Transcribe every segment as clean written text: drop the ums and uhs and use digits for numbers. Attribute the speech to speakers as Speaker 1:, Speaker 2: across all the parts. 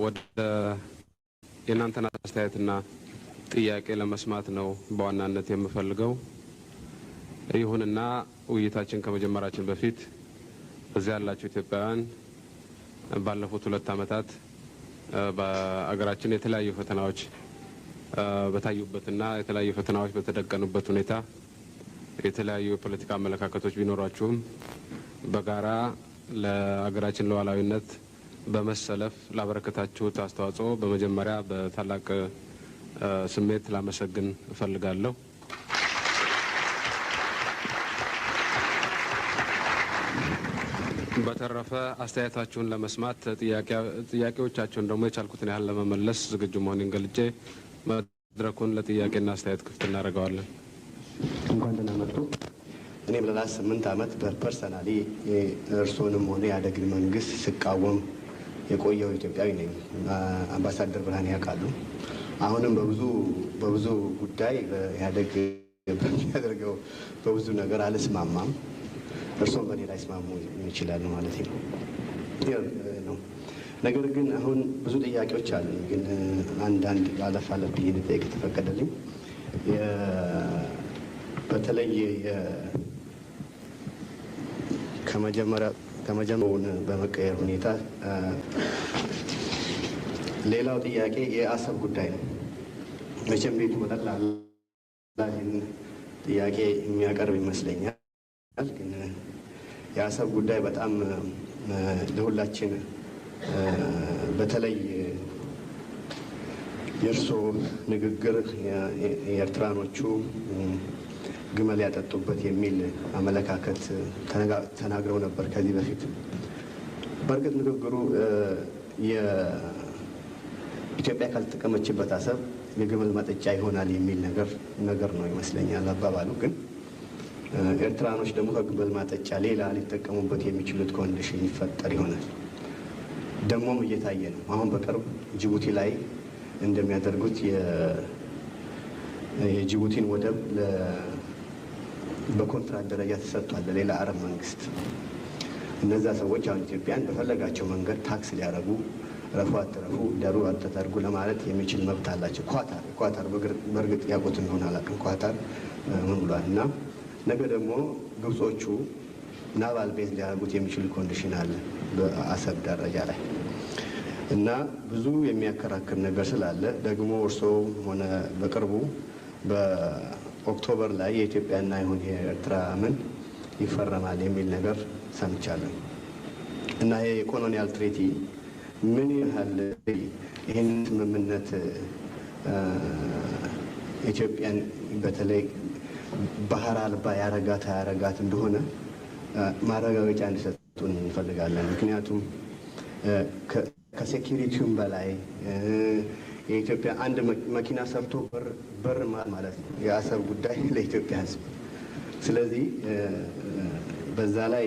Speaker 1: ወደ የናንተና አስተያየትና ጥያቄ ለመስማት ነው በዋናነት የምፈልገው። ይሁንና ውይይታችን ከመጀመራችን በፊት እዚያ ያላችሁ ኢትዮጵያውያን ባለፉት 2 ዓመታት በአገራችን የተለያዩ ፈተናዎች በታዩበትና የተለያዩ ፈተናዎች በተደቀኑበት ሁኔታ የተለያዩ የፖለቲካ አመለካከቶች ቢኖራችሁም በጋራ ለአገራችን ሉዓላዊነት በመሰለፍ ላበረከታችሁት አስተዋጽኦ በመጀመሪያ በታላቅ ስሜት ላመሰግን እፈልጋለሁ። በተረፈ አስተያየታችሁን ለመስማት ጥያቄዎቻችሁን ደግሞ የቻልኩትን ያህል ለመመለስ ዝግጁ መሆኔን ገልጬ መድረኩን ለጥያቄና አስተያየት ክፍት እናደርገዋለን።
Speaker 2: እንኳን ደህና መጡ። እኔም ለ8 ዓመት በፐርሰናሊ እርስዎንም ሆነ የኢህአዴግን መንግስት ስቃወም የቆየው ኢትዮጵያዊ ነኝ። አምባሳደር ብርሃኔ ያውቃሉ። አሁንም በብዙ ጉዳይ በኢህአዴግ በሚያደርገው በብዙ ነገር አልስማማም። እርስዎም በእኔ ላይ ስማሙ ይችላሉ ማለት ነው። ነገር ግን አሁን ብዙ ጥያቄዎች አሉ። ግን አንዳንድ አለፍ ብዬ ልጠይቅ ተፈቀደልኝ። በተለይ ከመጀመሪያውን በመቀየር ሁኔታ ሌላው ጥያቄ የአሰብ ጉዳይ ነው። መቼም ቤቱ በጠቅላላ ጥያቄ የሚያቀርብ ይመስለኛል። ግን የአሰብ ጉዳይ በጣም ለሁላችን በተለይ የእርስዎ ንግግር የኤርትራኖቹ ግመል ያጠጡበት የሚል አመለካከት ተናግረው ነበር ከዚህ በፊት። በእርግጥ ንግግሩ የኢትዮጵያ ካልተጠቀመችበት አሰብ የግመል ማጠጫ ይሆናል የሚል ነገር ነው ይመስለኛል አባባሉ። ግን ኤርትራኖች ደግሞ ከግመል ማጠጫ ሌላ ሊጠቀሙበት የሚችሉት ኮንዲሽን ይፈጠር ይሆናል። ደግሞም እየታየ ነው። አሁን በቅርብ ጅቡቲ ላይ እንደሚያደርጉት የጅቡቲን ወደብ በኮንትራት ደረጃ ተሰጥቷል ለሌላ አረብ መንግስት። እነዛ ሰዎች አሁን ኢትዮጵያን በፈለጋቸው መንገድ ታክስ ሊያደርጉ ረፉ አትረፉ ደሩ አትተርጉ ለማለት የሚችል መብት አላቸው። ኳታር በእርግጥ ያውቁት እንደሆነ አላውቅም። ኳታር ምን ብሏል? እና ነገ ደግሞ ግብጾቹ ናቫል ቤዝ ሊያደርጉት የሚችል ኮንዲሽን አለ በአሰብ ደረጃ ላይ እና ብዙ የሚያከራክር ነገር ስላለ ደግሞ እርስዎ ሆነ በቅርቡ በኦክቶበር ላይ የኢትዮጵያና ይሁን የኤርትራ ምን ይፈረማል የሚል ነገር ሰምቻለሁ እና ይሄ የኮሎኒያል ትሬቲ ምን ያህል ይህን ስምምነት ኢትዮጵያን በተለይ ባህር አልባ ያረጋት እንደሆነ ማረጋገጫ እንዲሰጡን እንፈልጋለን። ምክንያቱም ከሴኪሪቲውም በላይ የኢትዮጵያ አንድ መኪና ሰርቶ በር ማለት ነው የአሰብ ጉዳይ ለኢትዮጵያ ሕዝብ። ስለዚህ በዛ ላይ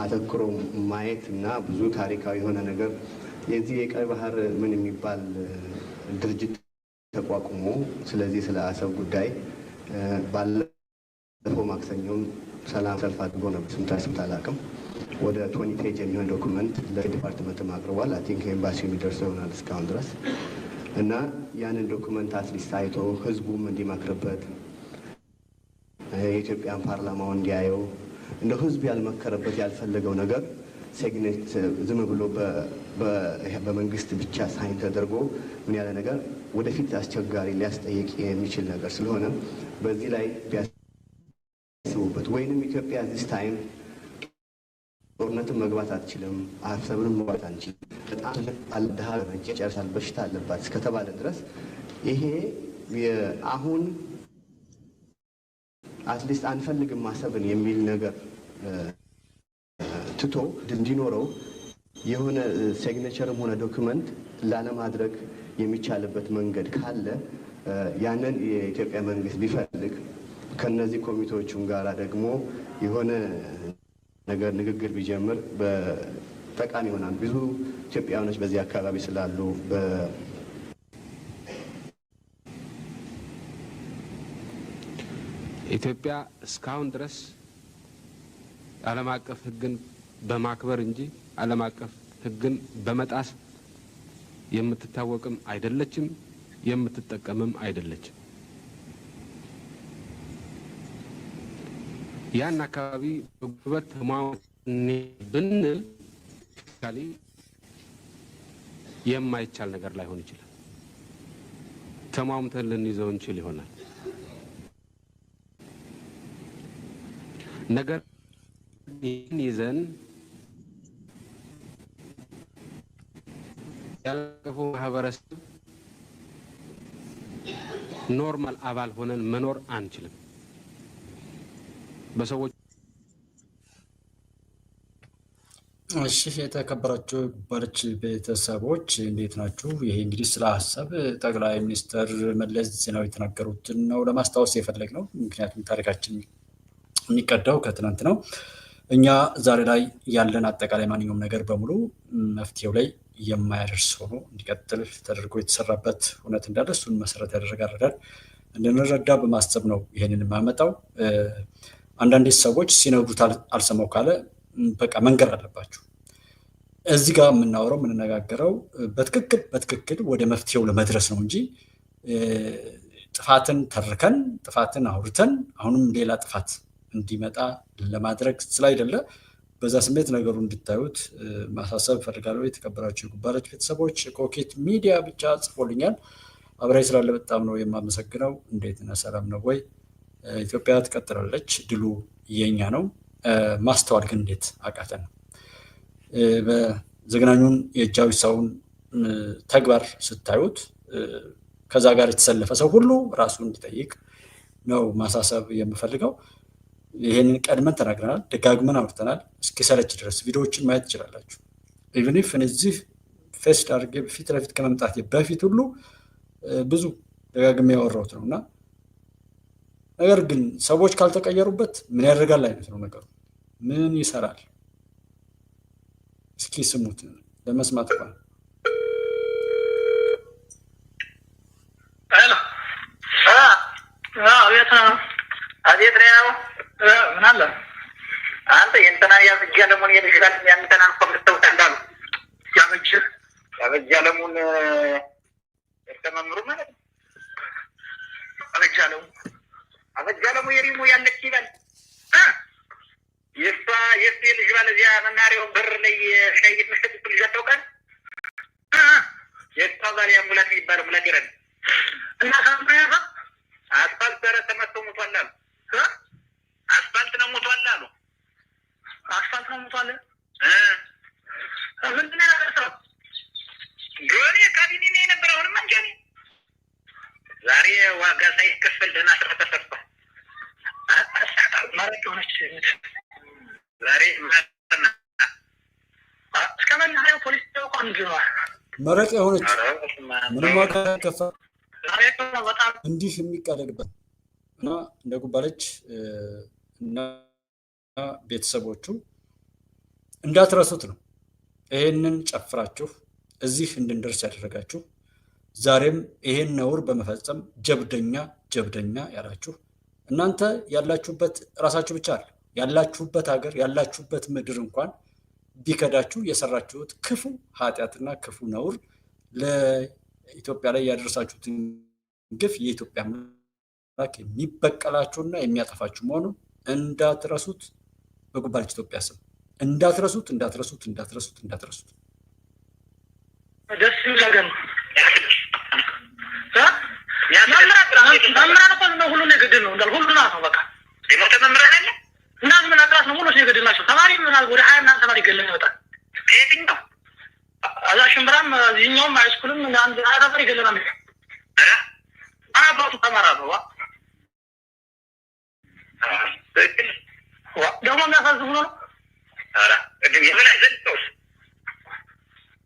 Speaker 2: አተኩሮ ማየት እና ብዙ ታሪካዊ የሆነ ነገር የዚህ የቀይ ባህር ምን የሚባል ድርጅት ተቋቁሞ ስለዚህ ስለ አሰብ ጉዳይ ባለፈው ማክሰኞም ሰላም ሰልፍ አድርጎ ነበር። ስምታስምት አላውቅም። ወደ 20 ፔጅ የሚሆን ዶኩመንት ለዲፓርትመንትም አቅርቧል። አይ ቲንክ ኤምባሲው የሚደርሰው ይሆናል እስካሁን ድረስ እና ያንን ዶኩመንት አትሊስት አይቶ ህዝቡም እንዲመክርበት የኢትዮጵያን ፓርላማው እንዲያየው እንደው ህዝብ ያልመከረበት ያልፈለገው ነገር ዝም ብሎ በመንግስት ብቻ ሳይን ተደርጎ ምን ያለ ነገር ወደፊት አስቸጋሪ ሊያስጠይቅ የሚችል ነገር ስለሆነ በዚህ ላይ ቢያስቡበት። ወይንም ኢትዮጵያ ዚስ ታይም ጦርነትን መግባት አትችልም፣ አሰብንም መግባት አንችልም፣ በጣም አልደሃ ጨርሳል፣ በሽታ አለባት እስከተባለ ድረስ ይሄ አሁን አትሊስት አንፈልግም አሰብን የሚል ነገር ትቶ እንዲኖረው የሆነ ሲግኔቸርም ሆነ ዶክመንት ላለማድረግ የሚቻልበት መንገድ ካለ ያንን የኢትዮጵያ መንግስት ቢፈልግ ከነዚህ ኮሚቴዎቹም ጋራ ደግሞ የሆነ ነገር ንግግር ቢጀምር በጠቃሚ ይሆናል። ብዙ ኢትዮጵያውያኖች በዚህ አካባቢ ስላሉ
Speaker 1: ኢትዮጵያ እስካሁን ድረስ ዓለም አቀፍ ሕግን በማክበር እንጂ ዓለም አቀፍ ህግን በመጣስ የምትታወቅም አይደለችም የምትጠቀምም አይደለችም። ያን አካባቢ በጉልበት ተሟሙተን ብንል ካሊ የማይቻል ነገር ላይሆን ይችላል። ተሟሙተን ልንይዘው እንችል ይሆናል። ነገር ይዘን ያለፈው ማህበረሰብ ኖርማል አባል ሆነን መኖር አንችልም። በሰዎች
Speaker 3: እሺ የተከበራችሁ ባለች ቤተሰቦች እንዴት ናችሁ? ይሄ እንግዲህ ስለ ሀሳብ ጠቅላይ ሚኒስትር መለስ ዜናዊ የተናገሩትን ነው ለማስታወስ የፈለግነው። ምክንያቱም ታሪካችን የሚቀዳው ከትናንት ነው። እኛ ዛሬ ላይ ያለን አጠቃላይ ማንኛውም ነገር በሙሉ መፍትሄው ላይ የማያደርስ ሆኖ እንዲቀጥል ተደርጎ የተሰራበት እውነት እንዳለ እሱን መሰረት ያደረገ አረዳድ እንድንረዳ በማሰብ ነው ይሄንን የማመጣው። አንዳንድ ሰዎች ሲነግሩት አልሰማው ካለ በቃ መንገር አለባችሁ። እዚህ ጋር የምናወራው የምንነጋገረው በትክክል ወደ መፍትሄው ለመድረስ ነው እንጂ ጥፋትን ተርከን ጥፋትን አውርተን አሁንም ሌላ ጥፋት እንዲመጣ ለማድረግ ስላይደለ በዛ ስሜት ነገሩ እንድታዩት ማሳሰብ ፈልጋለሁ። የተከበራችሁ የጉባለች ቤተሰቦች ኮኬት ሚዲያ ብቻ ጽፎልኛል። አብራይ ስላለ በጣም ነው የማመሰግነው። እንዴት ነህ? ሰላም ነው ወይ? ኢትዮጵያ ትቀጥላለች፣ ድሉ የኛ ነው። ማስተዋል ግን እንዴት አቃተን? በዘግናኙን የእጃዊ ሰውን ተግባር ስታዩት ከዛ ጋር የተሰለፈ ሰው ሁሉ ራሱ እንዲጠይቅ ነው ማሳሰብ የምፈልገው። ይሄንን ቀድመን ተናግረናል፣ ደጋግመን አውርተናል። እስኪሰለች ድረስ ቪዲዮዎችን ማየት ትችላላችሁ። ኢቭን ኢፍ እነዚህ ፌስ አድርጌ ፊት ለፊት ከመምጣቴ በፊት ሁሉ ብዙ ደጋግሜ ያወራሁት ነው እና ነገር ግን ሰዎች ካልተቀየሩበት ምን ያደርጋል አይነት ነው ነገሩ። ምን ይሰራል? እስኪ ስሙት ለመስማት እንኳን።
Speaker 4: አቤት ነው። ምን አለ አንተ የእንትና ያበጅ አለሙን የልጅጋል ያንተናን ኮምስተው ታንዳሉ ያበጅ አለሙን ተመምሩ ማለት ነው። አበጅ አለሙ የሪሙ ያለች ይላል የእሱ የልጅ ባለዚያ መናሪያው በር ላይ ሻይ የምትሸጥ ልጅ አታውቃል? የእሷ ባሪያ ሙላት የሚባለው ሙላት ይረን እና ሳምራያ አስፋልት ኧረ ተመቶ ሞቷል አሉ። አስፋልት ነው ሞቷል አሉ። አስፋልት ነው ሞቷል። ምንድን ነው ያደረሰው? ጆኔ ካቢኔ ነው የነበረው። አሁንማ ጆኔ ዛሬ ዋጋ ሳይከፈል ደህና ስራ ተሰርቷል። ማረቅ ሆነች ዛሬ እስከ መናኸሪያው ፖሊስ ተቋም ጅሯል።
Speaker 3: መረቅ የሆነች ምንም ዋጋ ከፈል እንዲህ የሚቃለልበት እና እንደ ጉባለች እና ቤተሰቦቹ እንዳትረሱት ነው። ይሄንን ጨፍራችሁ እዚህ እንድንደርስ ያደረጋችሁ ዛሬም ይሄን ነውር በመፈጸም ጀብደኛ ያላችሁ እናንተ ያላችሁበት ራሳችሁ ብቻ አለ ያላችሁበት ሀገር ያላችሁበት ምድር እንኳን ቢከዳችሁ የሰራችሁት ክፉ ኃጢአትና ክፉ ነውር ለኢትዮጵያ ላይ ያደረሳችሁትን ግፍ የኢትዮጵያ አምላክ የሚበቀላችሁና የሚያጠፋችሁ መሆኑን እንዳትረሱት። በጉባለች ኢትዮጵያ ስም እንዳትረሱት።
Speaker 4: ደስ ይላል ነገር መምራን እኮ ነው ሁሉ ነገር ነው እንዳል ሁሉ ነው በቃ የሞተ መምራን አለ እና ምን አጥራት ነው ሁሉ ነገር ናቸው። ተማሪ ምን አለ ወደ 20 ምናምን ተማሪ ገለኝ ይወጣል። የትኛው አዛ ሽምብራም እዚህኛውም ሃይስኩልም አንድ ተማሪ ገለና ነው አባቱ ተማራ ነው ደግሞ የሚያሳዝኑ ነው። ኧረ እድሜ ምን አይዘልቀውስ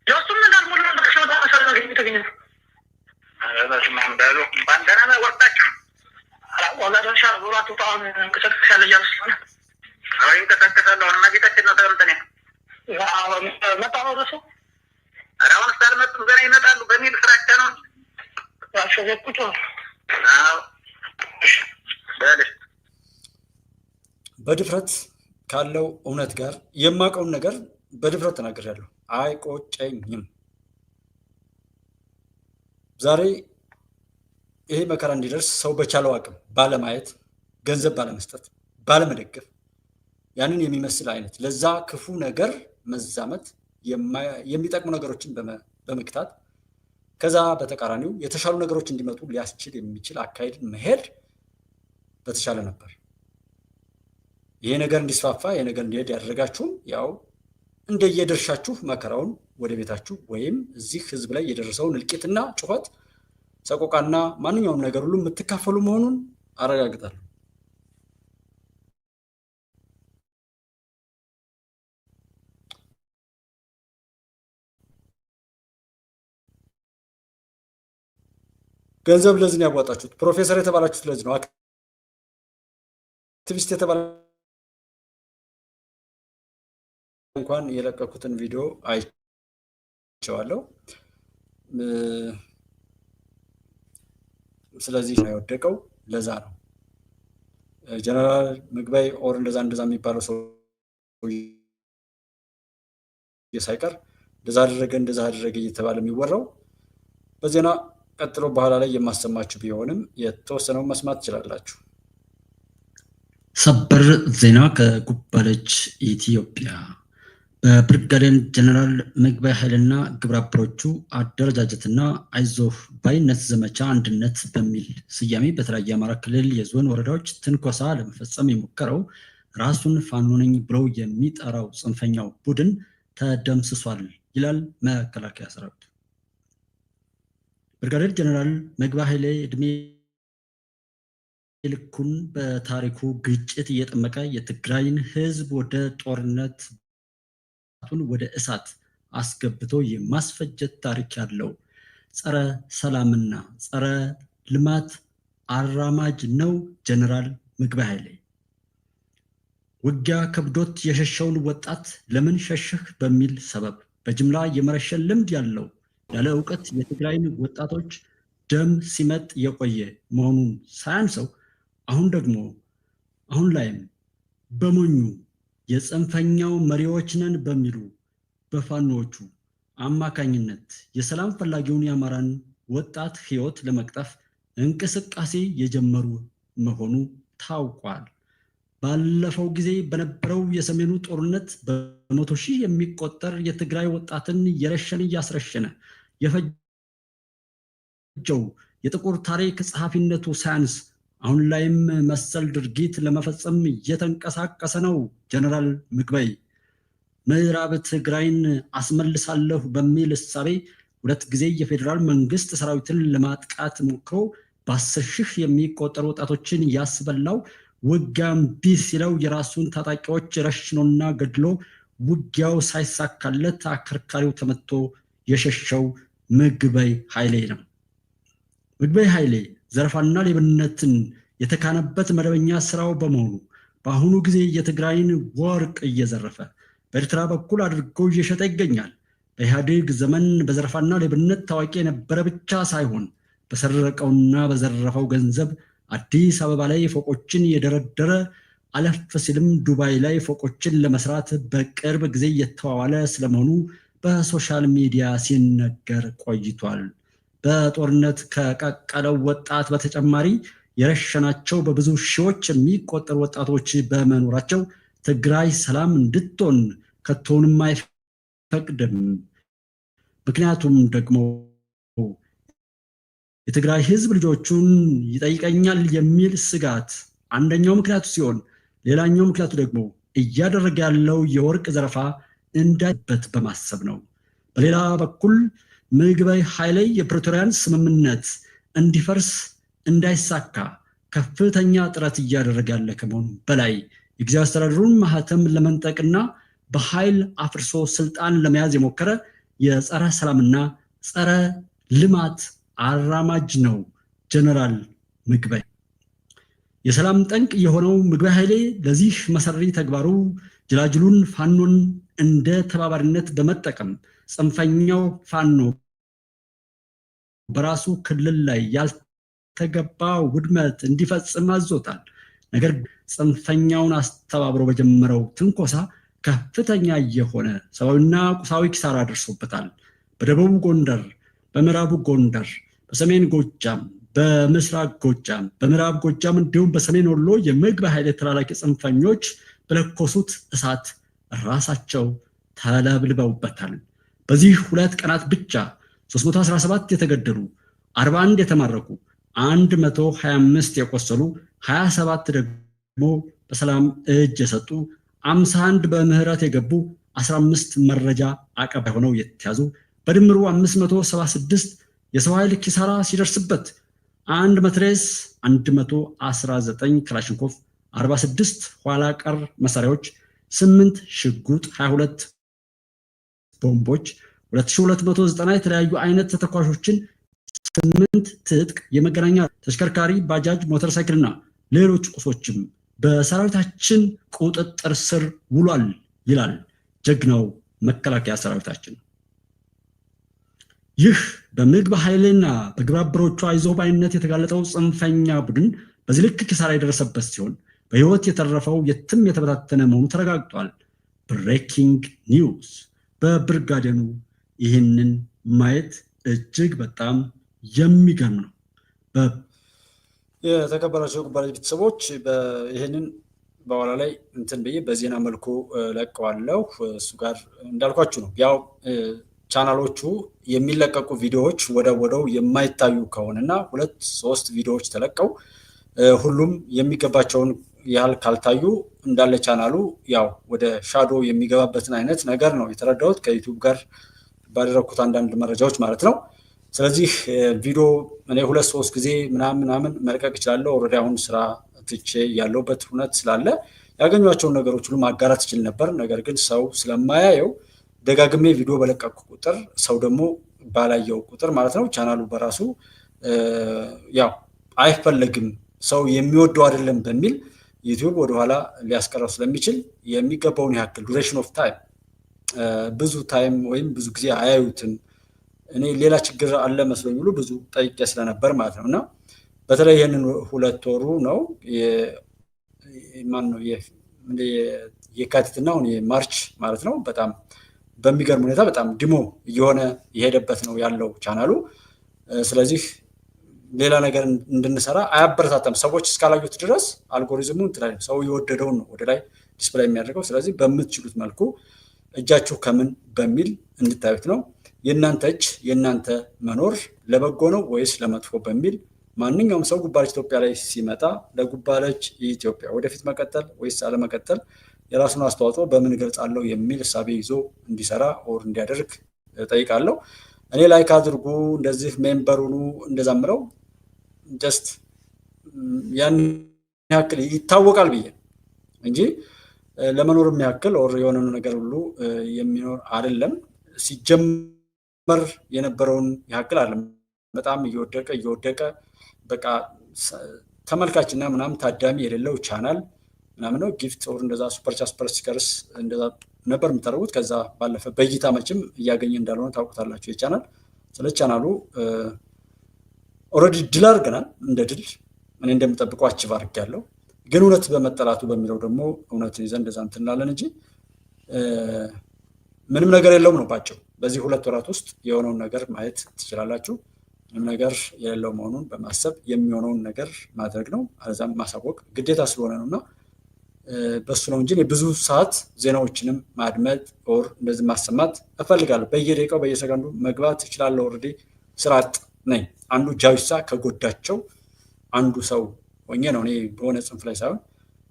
Speaker 4: ጆሱም እንዳል ሙሉ እንደከሸው ታሰረ ነው ተገኘ በስማም ባሉ ባንደና ወጣችሁ ወላጆች አብሯቱ ታውን እንከሰከሻለ ያልሰነ አሁን ተከተከታለሁ እና ቤታችን ነው ተምተኔ መጣው ረሱ አራውን ሳልመጡ ገና ይመጣሉ በሚል ፍራቻ ነው ያሸገቁት። አዎ
Speaker 3: በድፍረት ካለው እውነት ጋር የማውቀውን ነገር በድፍረት ተናግሬያለሁ። አይቆጨኝም። ዛሬ ይሄ መከራ እንዲደርስ ሰው በቻለው አቅም ባለማየት፣ ገንዘብ ባለመስጠት፣ ባለመደገፍ ያንን የሚመስል አይነት ለዛ ክፉ ነገር መዛመት የሚጠቅሙ ነገሮችን በመክታት ከዛ በተቃራኒው የተሻሉ ነገሮች እንዲመጡ ሊያስችል የሚችል አካሄድን መሄድ በተሻለ ነበር። ይሄ ነገር እንዲስፋፋ ይሄ ነገር እንዲሄድ ያደረጋችሁም ያው እንደየድርሻችሁ መከራውን ወደ ቤታችሁ ወይም እዚህ ህዝብ ላይ የደረሰውን እልቂትና ጩኸት፣ ሰቆቃና ማንኛውም ነገር ሁሉ የምትካፈሉ መሆኑን አረጋግጣለሁ። ገንዘብ ለዚህ ነው ያዋጣችሁት። ፕሮፌሰር የተባላችሁት ለዚህ ነው። አክቲቪስት የተባለ እንኳን የለቀኩትን ቪዲዮ አይቼዋለሁ። ስለዚህ ነው የወደቀው። ለዛ ነው ጀነራል ምግበይ ኦር እንደዛ የሚባለው ሰው ሳይቀር እንደዛ አደረገ እየተባለ የሚወራው በዜና ቀጥሎ በኋላ ላይ የማሰማችሁ ቢሆንም የተወሰነው መስማት ትችላላችሁ።
Speaker 5: ሰበር ዜና ከጉባለች ኢትዮጵያ። በብርጋዴር ጀነራል ምግበይ ኃይልና ግብረ አበሮቹ አደረጃጀትና አይዞህ ባይነት ዘመቻ አንድነት በሚል ስያሜ በተለያዩ የአማራ ክልል የዞን ወረዳዎች ትንኮሳ ለመፈጸም የሞከረው ራሱን ፋኖ ነኝ ብሎ የሚጠራው ጽንፈኛው ቡድን ተደምስሷል ይላል መከላከያ ሰራዊት። ብርጋዴር ጀነራል ምግበይ ኃይሌ እድሜ ልኩን በታሪኩ ግጭት እየጠመቀ የትግራይን ህዝብ ወደ ጦርነት ወደ እሳት አስገብቶ የማስፈጀት ታሪክ ያለው ጸረ ሰላምና ጸረ ልማት አራማጅ ነው ጀነራል ምግበይ ኃይሌ። ውጊያ ከብዶት የሸሸውን ወጣት ለምን ሸሽህ በሚል ሰበብ በጅምላ የመረሸን ልምድ ያለው ያለ እውቀት የትግራይን ወጣቶች ደም ሲመጥ የቆየ መሆኑን ሳያንሰው አሁን ላይም በሞኙ የጽንፈኛው መሪዎች ነን በሚሉ በፋኖቹ አማካኝነት የሰላም ፈላጊውን የአማራን ወጣት ህይወት ለመቅጠፍ እንቅስቃሴ የጀመሩ መሆኑ ታውቋል። ባለፈው ጊዜ በነበረው የሰሜኑ ጦርነት በመቶ ሺህ የሚቆጠር የትግራይ ወጣትን የረሸን እያስረሸነ የፈጀው የጥቁር ታሪክ ጸሐፊነቱ ሳያንስ አሁን ላይም መሰል ድርጊት ለመፈጸም እየተንቀሳቀሰ ነው። ጀነራል ምግበይ ምዕራብ ትግራይን አስመልሳለሁ በሚል እሳቤ 2 ጊዜ የፌዴራል መንግስት ሰራዊትን ለማጥቃት ሞክሮ በ10 ሺህ የሚቆጠሩ ወጣቶችን ያስበላው ውጊያም ቢስ ሲለው የራሱን ታጣቂዎች ረሽኖና ገድሎ ውጊያው ሳይሳካለት አከርካሪው ተመቶ የሸሸው ምግበይ ኃይሌ ነው። ምግበይ ኃይሌ ዘረፋና ሌብነትን የተካነበት መደበኛ ስራው በመሆኑ በአሁኑ ጊዜ የትግራይን ወርቅ እየዘረፈ በኤርትራ በኩል አድርጎ እየሸጠ ይገኛል። በኢህአዴግ ዘመን በዘረፋና ሌብነት ታዋቂ የነበረ ብቻ ሳይሆን በሰረቀውና በዘረፈው ገንዘብ አዲስ አበባ ላይ ፎቆችን የደረደረ አለፍ ሲልም ዱባይ ላይ ፎቆችን ለመስራት በቅርብ ጊዜ እየተዋዋለ ስለመሆኑ በሶሻል ሚዲያ ሲነገር ቆይቷል። በጦርነት ከቀቀለው ወጣት በተጨማሪ የረሸናቸው በብዙ ሺዎች የሚቆጠሩ ወጣቶች በመኖራቸው ትግራይ ሰላም እንድትሆን ከቶንም አይፈቅድም። ምክንያቱም ደግሞ የትግራይ ህዝብ ልጆቹን ይጠይቀኛል የሚል ስጋት አንደኛው ምክንያቱ ሲሆን፣ ሌላኛው ምክንያቱ ደግሞ እያደረገ ያለው የወርቅ ዘረፋ እንዳይበት በማሰብ ነው። በሌላ በኩል ምግበይ ኃይሌ የፕሪቶሪያን ስምምነት እንዲፈርስ እንዳይሳካ ከፍተኛ ጥረት እያደረገ ያለ ከመሆኑ በላይ የጊዜያዊ አስተዳደሩን ማህተም ለመንጠቅና በኃይል አፍርሶ ስልጣን ለመያዝ የሞከረ የጸረ ሰላምና ጸረ ልማት አራማጅ ነው ጀነራል ምግበይ። የሰላም ጠንቅ የሆነው ምግበይ ኃይሌ ለዚህ መሰሪ ተግባሩ ጅላጅሉን ፋኖን እንደ ተባባሪነት በመጠቀም ጽንፈኛው ፋኖ በራሱ ክልል ላይ ያልተገባ ውድመት እንዲፈጽም አዞታል። ነገር ጽንፈኛውን አስተባብሮ በጀመረው ትንኮሳ ከፍተኛ የሆነ ሰብአዊና ቁሳዊ ኪሳራ ደርሶበታል። በደቡብ ጎንደር፣ በምዕራብ ጎንደር፣ በሰሜን ጎጃም፣ በምስራቅ ጎጃም፣ በምዕራብ ጎጃም እንዲሁም በሰሜን ወሎ የምግብ ኃይል ተላላኪ ጽንፈኞች በለኮሱት እሳት ራሳቸው ተለብልበውበታል። በዚህ 2 ቀናት ብቻ 317 የተገደሉ፣ 41 የተማረኩ፣ 125 የቆሰሉ፣ 27 ደግሞ በሰላም እጅ የሰጡ፣ 51 በምህረት የገቡ፣ 15 መረጃ አቀባይ ሆነው የተያዙ፣ በድምሩ 576 የሰው ኃይል ኪሳራ ሲደርስበት 1 መትረየስ፣ 119 ክላሽንኮቭ፣ 46 ኋላ ቀር መሳሪያዎች፣ 8 ሽጉጥ፣ 22 ቦምቦች፣ 2290 የተለያዩ አይነት ተተኳሾችን፣ 8 ትጥቅ፣ የመገናኛ ተሽከርካሪ፣ ባጃጅ፣ ሞተር ሳይክልና ሌሎች ቁሶችም በሰራዊታችን ቁጥጥር ስር ውሏል ይላል ጀግናው መከላከያ ሰራዊታችን። ይህ በምግብ ኃይልና በግብረ አበሮቹ አይዞህ ባይነት የተጋለጠው ጽንፈኛ ቡድን በዚህ ልክ ኪሳራ የደረሰበት ሲሆን በህይወት የተረፈው የትም የተበታተነ መሆኑ ተረጋግጧል። ብሬኪንግ ኒውስ። በብርጋዴኑ ይህንን ማየት እጅግ በጣም የሚገርም ነው።
Speaker 3: የተከበራቸው ጉባኤ ቤተሰቦች ይህንን በኋላ ላይ እንትን ብዬ በዜና መልኩ ለቀዋለሁ። እሱ ጋር እንዳልኳችሁ ነው። ያው ቻናሎቹ የሚለቀቁ ቪዲዮዎች ወደው የማይታዩ ከሆነና 2-3 ቪዲዮዎች ተለቀው ሁሉም የሚገባቸውን ያህል ካልታዩ እንዳለ ቻናሉ ያው ወደ ሻዶ የሚገባበትን አይነት ነገር ነው የተረዳሁት ከዩቲዩብ ጋር ባደረኩት አንዳንድ መረጃዎች ማለት ነው። ስለዚህ ቪዲዮ እኔ 2-3 ጊዜ ምናምን መልቀቅ እችላለሁ። ኦልሬዲ አሁን ስራ ትቼ ያለሁበት ሁኔታ ስላለ ያገኟቸውን ነገሮች ሁሉ ማጋራት ይችል ነበር። ነገር ግን ሰው ስለማያየው ደጋግሜ ቪዲዮ በለቀቁ ቁጥር ሰው ደግሞ ባላየው ቁጥር ማለት ነው ቻናሉ በራሱ ያው አይፈለግም፣ ሰው የሚወደው አይደለም በሚል ዩቲዩብ ወደኋላ ሊያስቀረው ስለሚችል የሚገባውን ያክል ዱሬሽን ኦፍ ታይም ብዙ ታይም ወይም ብዙ ጊዜ አያዩትም። እኔ ሌላ ችግር አለ መስሎኝ ሁሉ ብዙ ጠይቄ ስለነበር ማለት ነው። እና በተለይ ይህንን 2 ወሩ ነው ማን ነው የካቲትና አሁን የማርች ማለት ነው በጣም በሚገርም ሁኔታ በጣም ዲሞ እየሆነ የሄደበት ነው ያለው ቻናሉ። ስለዚህ ሌላ ነገር እንድንሰራ አያበረታታም። ሰዎች እስካላዩት ድረስ አልጎሪዝሙ እንትላይ ሰው የወደደውን ነው ወደ ላይ ዲስፕሌይ የሚያደርገው። ስለዚህ በምትችሉት መልኩ እጃችሁ ከምን በሚል እንድታዩት ነው። የእናንተ እጅ የእናንተ መኖር ለበጎ ነው ወይስ ለመጥፎ በሚል ማንኛውም ሰው ጉባለች ኢትዮጵያ ላይ ሲመጣ ለጉባለች ኢትዮጵያ ወደፊት መቀጠል ወይስ አለመቀጠል የራሱን አስተዋጽኦ በምን ገልጻለሁ የሚል እሳቤ ይዞ እንዲሰራ ኦር እንዲያደርግ ጠይቃለሁ። እኔ ላይክ አድርጉ እንደዚህ ሜምበሩኑ እንደዛምረው ጀስት ያን ያክል ይታወቃል ብዬ እንጂ ለመኖርም ያክል ኦር የሆነ ነገር ሁሉ የሚኖር አይደለም። ሲጀመር የነበረውን ያክል አይደለም። በጣም እየወደቀ በቃ ተመልካችና ምናምን ታዳሚ የሌለው ቻናል ምናምን ነው። ጊፍት ኦር እንደዛ ሱፐር ቻት ሱፐር ስቲከርስ እንደዛ ነበር የምታደርጉት። ከዛ ባለፈ በእይታ መቼም እያገኘ እንዳልሆነ ታውቁታላችሁ የቻናል። ስለ ቻናሉ ኦልሬዲ ድል አድርገናል። እንደ ድል እኔ እንደምጠብቀው አቺቭ አድርጌያለሁ። ግን እውነት በመጠላቱ በሚለው ደግሞ እውነትን ይዘን እንደዛ እንትን እንላለን እንጂ ምንም ነገር የለውም ነው ባጭሩ። በዚህ 2 ወራት ውስጥ የሆነውን ነገር ማየት ትችላላችሁ። ምንም ነገር የሌለው መሆኑን በማሰብ የሚሆነውን ነገር ማድረግ ነው። አለዛም ማሳወቅ ግዴታ ስለሆነ ነውና በሱ ነው እንጂ ብዙ ሰዓት ዜናዎችንም ማድመጥ ኦር እንደዚህ ማሰማት እፈልጋለሁ። በየደቂቃው በየሰከንዱ መግባት እችላለሁ። ኦልሬዲ ስራ አጥ ነኝ። አንዱ ጃዊሳ ከጎዳቸው አንዱ ሰው ሆኜ ነው። እኔ በሆነ ጽንፍ ላይ ሳይሆን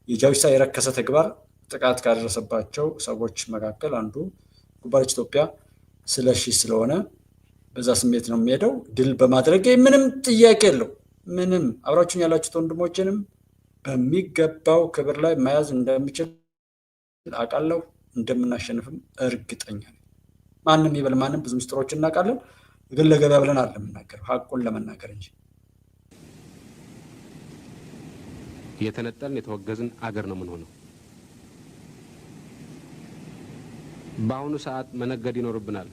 Speaker 3: የጃዊሳ የረከሰ ተግባር ጥቃት ካደረሰባቸው ሰዎች መካከል አንዱ ጉባለች ኢትዮጵያ ስለሺ ስለሆነ በዛ ስሜት ነው የሚሄደው። ድል በማድረግ ምንም ጥያቄ የለው። ምንም አብራችሁን ያላችሁት ወንድሞችንም በሚገባው ክብር ላይ መያዝ እንደሚችል አውቃለሁ። እንደምናሸንፍም እርግጠኛ ነኝ። ማንም ይበል ማንም ብዙ ምስጢሮች እናውቃለን። ግን ለገበያ ብለን አይደለም የምናገረው፣ ሀቁን ለመናገር እንጂ።
Speaker 1: የተነጠልን የተወገዝን አገር ነው የምንሆነው። በአሁኑ ሰዓት መነገድ ይኖርብናል።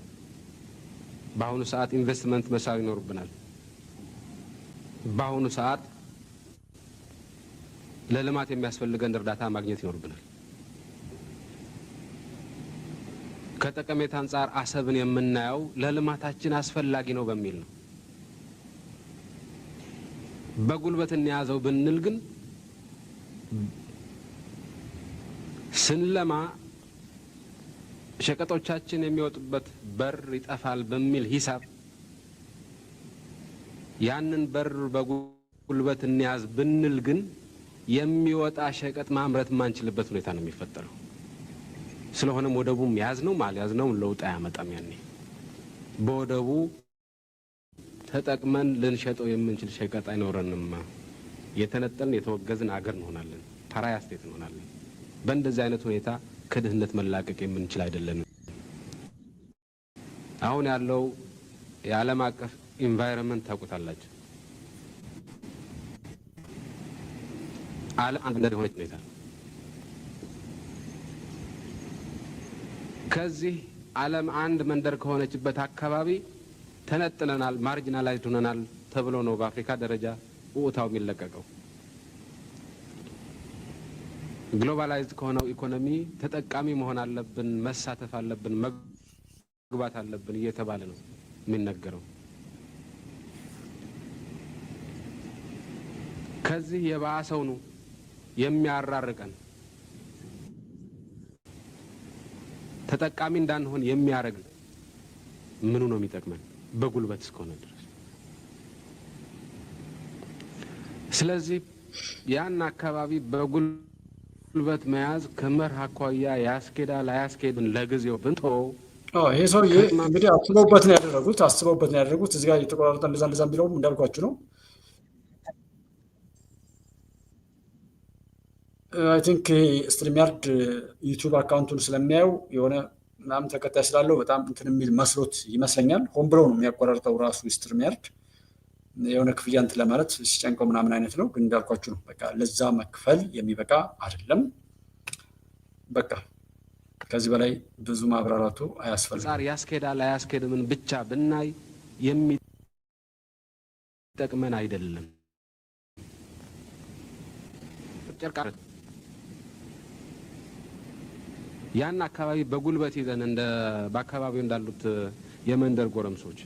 Speaker 1: በአሁኑ ሰዓት ኢንቨስትመንት መሳብ ይኖርብናል። በአሁኑ ሰዓት ለልማት የሚያስፈልገን እርዳታ ማግኘት ይኖርብናል። ከጠቀሜታ አንፃር አሰብን የምናየው ለልማታችን አስፈላጊ ነው በሚል ነው። በጉልበት እንያዘው ብንል ግን ስንለማ ሸቀጦቻችን የሚወጡበት በር ይጠፋል በሚል ሂሳብ ያንን በር በጉልበት እንያዝ ብንል ግን የሚወጣ ሸቀጥ ማምረት ማንችልበት ሁኔታ ነው የሚፈጠረው። ስለሆነም ወደቡም ያዝነው ማልያዝነው ለውጥ አያመጣም። ያኔ በወደቡ ተጠቅመን ልንሸጠው የምንችል ሸቀጥ አይኖረንም። የተነጠልን የተወገዝን አገር እንሆናለን፣ ፓራያ ስቴት እንሆናለን። በእንደዚህ አይነት ሁኔታ ከድህነት መላቀቅ የምንችል አይደለም። አሁን ያለው የዓለም አቀፍ ኢንቫይሮንመንት ታውቁታላችሁ። ዓለም አንድ እንደሆነች ሁኔታ ከዚህ ዓለም አንድ መንደር ከሆነችበት አካባቢ ተነጥለናል፣ ማርጂናላይዝድ ሆነናል ተብሎ ነው በአፍሪካ ደረጃ ውታው የሚለቀቀው። ግሎባላይዝድ ከሆነው ኢኮኖሚ ተጠቃሚ መሆን አለብን፣ መሳተፍ አለብን፣ መግባት አለብን እየተባለ ነው የሚነገረው። ከዚህ የባሰው ነው የሚያራርቀን፣ ተጠቃሚ እንዳንሆን የሚያረግ ምኑ ነው የሚጠቅመን? በጉልበት እስከሆነ ድረስ። ስለዚህ ያን አካባቢ በጉልበት መያዝ ከመርህ አኳያ ያስኬዳል አያስኬድም ለጊዜው ብንተው።
Speaker 3: ይሄ ሰውዬ እንግዲህ አስበውበት ነው ያደረጉት። እዚህ ጋር የተቆራረጠ እንደዛ ቢለውም እንዳልኳችሁ ነው። አይ ቲንክ ስትሪምያርድ ዩቲዩብ አካውንቱን ስለሚያየው የሆነ ምናምን ተከታይ ስላለው በጣም እንትን የሚል መስሎት ይመስለኛል። ሆን ብለው ነው የሚያቆራርጠው ራሱ ስትሪምያርድ የሆነ ክፍያ እንትን ለማለት ሲጨንቀው ምናምን አይነት ነው። ግን እንዳልኳችሁ ነው፣ በቃ ለዛ መክፈል የሚበቃ አይደለም። በቃ ከዚህ በላይ ብዙ ማብራራቱ አያስፈልግም።
Speaker 1: ያስኬዳል አያስኬድምን ብቻ ብናይ የሚጠቅመን አይደለም። ያን አካባቢ በጉልበት ይዘን እንደ በአካባቢው እንዳሉት የመንደር ጎረምሶች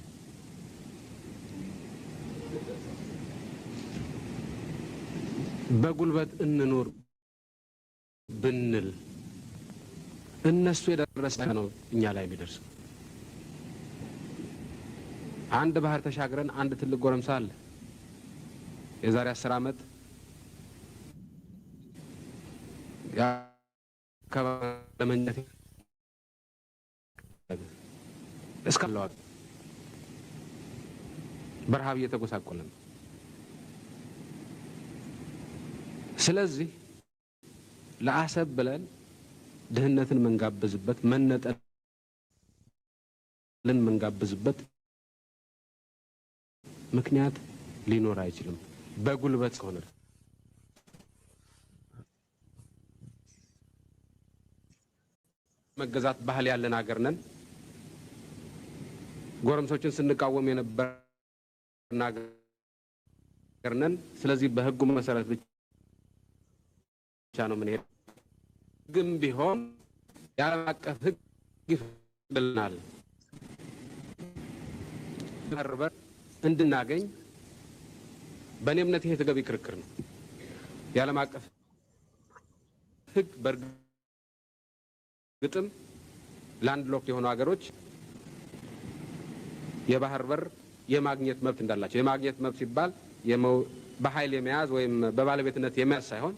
Speaker 1: በጉልበት እንኖር ብንል እነሱ የደረሰ ነው እኛ ላይ የሚደርሰው። አንድ ባህር ተሻግረን አንድ ትልቅ ጎረምሳ አለ የዛሬ 10 ዓመት ለመንጀት እስካለው በረሃብ እየተጎሳቆለ ነው። ስለዚህ ለአሰብ ብለን ድህነትን መንጋብዝበት፣ መነጠልን መንጋብዝበት ምክንያት ሊኖር አይችልም። በጉልበት ከሆነ መገዛት ባህል ያለን ሀገር ነን። ጎረምሶችን ስንቃወም የነበርን ሀገር ነን። ስለዚህ በህጉ መሰረት ብቻ ነው የምንሄድ። ግን ቢሆን የዓለም አቀፍ ህግ ይፈቅድልናል መርበር እንድናገኝ። በእኔ እምነት ይሄ ተገቢ ክርክር ነው። የዓለም አቀፍ ህግ በእርግጥም ላንድ ሎክ የሆኑ ሀገሮች የባህር በር የማግኘት መብት እንዳላቸው፣ የማግኘት መብት ሲባል በኃይል የመያዝ ወይም በባለቤትነት የመያዝ ሳይሆን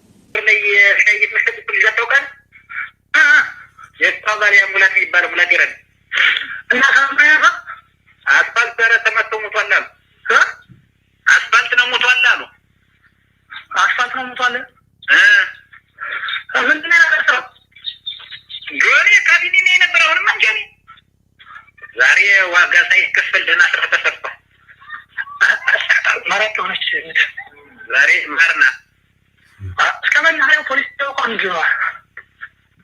Speaker 4: የስታባሪያ ሙላት የሚባለው ሙላት ይረን እና ካምራራ አስፋልት ዳራ ተመቶ ሞቷል አሉ። አስፋልት ነው ሞቷል አሉ። አስፋልት ነው ሞቷል። ምንድን ነው ያደረሰው? ጆኒ ካቢኔ ነው የነበረው። አሁንም አንጃኒ ዛሬ ዋጋ ሳይከፈል ደህና ስራ ተሰርቷል። ማራጭ ሆነች ዛሬ ማርና እስከመናኸሪያው ፖሊስ ተቋም ጅሯል።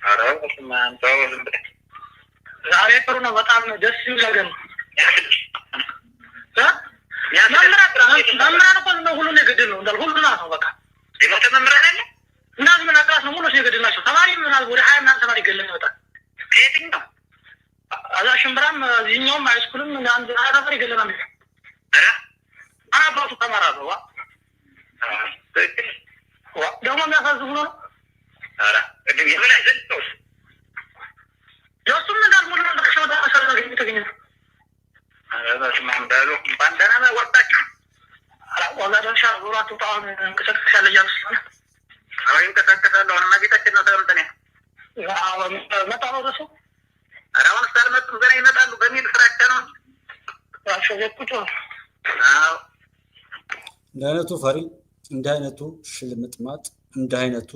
Speaker 4: ኧረ በስመ አብ ተው ዝም ብለህ ዛሬ ጥሩ ነው። በጣም ደስ የሚል ነገር ነው። መምህራን እኮ ሁሉን የገድል ነው እንዳል ሁሉ ናት ነው በቃ የሞተ መምህራን አለ እናዝ ምን አቅራስ ነው ሙሉ የገድል ናቸው። ተማሪ ምናል ወደ 20 ምናምን ተማሪ ገለን ይወጣል። ከየትኛው እዚህኛውም ሃይስኩልም አንድ አራፈር ይገለናል። አረ አባቱ ተማራ ነው ደግሞ የሚያሳዝኑ ነው። አረ እድሜ ምን አይዘልተውስ ጆሱም እንዳልሞላ እንደከሸው ታሰረ ነው የሚተገኘ። አረ በስማም ባሉ ባንዳና ወጣችሁ አላ ወላደሻ ዙራቱ ታውን እንከሰከሻለ ያልሰነ አሁን ከተከታተለው እና ቤታችን ነው ተምተነ ያው መጣው ደሱ አራውን ሳልመጡ ገና ይመጣሉ በሚል ፍራቻ ነው ያሸገቁት። አዎ
Speaker 3: እንደነቱ ፈሪ እንደነቱ ሽልምጥማጥ እንደነቱ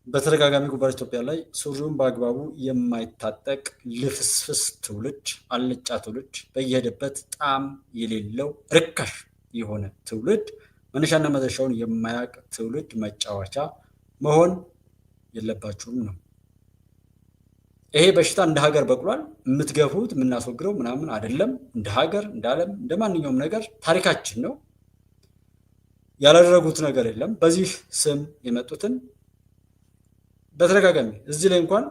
Speaker 3: በተደጋጋሚ ጉባኤ ኢትዮጵያ ላይ ሱሪውን በአግባቡ የማይታጠቅ ልፍስፍስ ትውልድ አልጫ ትውልድ በየሄደበት ጣም የሌለው ርካሽ የሆነ ትውልድ መነሻና መድረሻውን የማያውቅ ትውልድ መጫወቻ መሆን የለባችሁም ነው። ይሄ በሽታ እንደ ሀገር በቅሏል። የምትገፉት የምናስወግረው ምናምን አይደለም። እንደ ሀገር እንደ ዓለም እንደ ማንኛውም ነገር ታሪካችን ነው። ያላደረጉት ነገር የለም። በዚህ ስም የመጡትን በተደጋጋሚ እዚህ ላይ እንኳን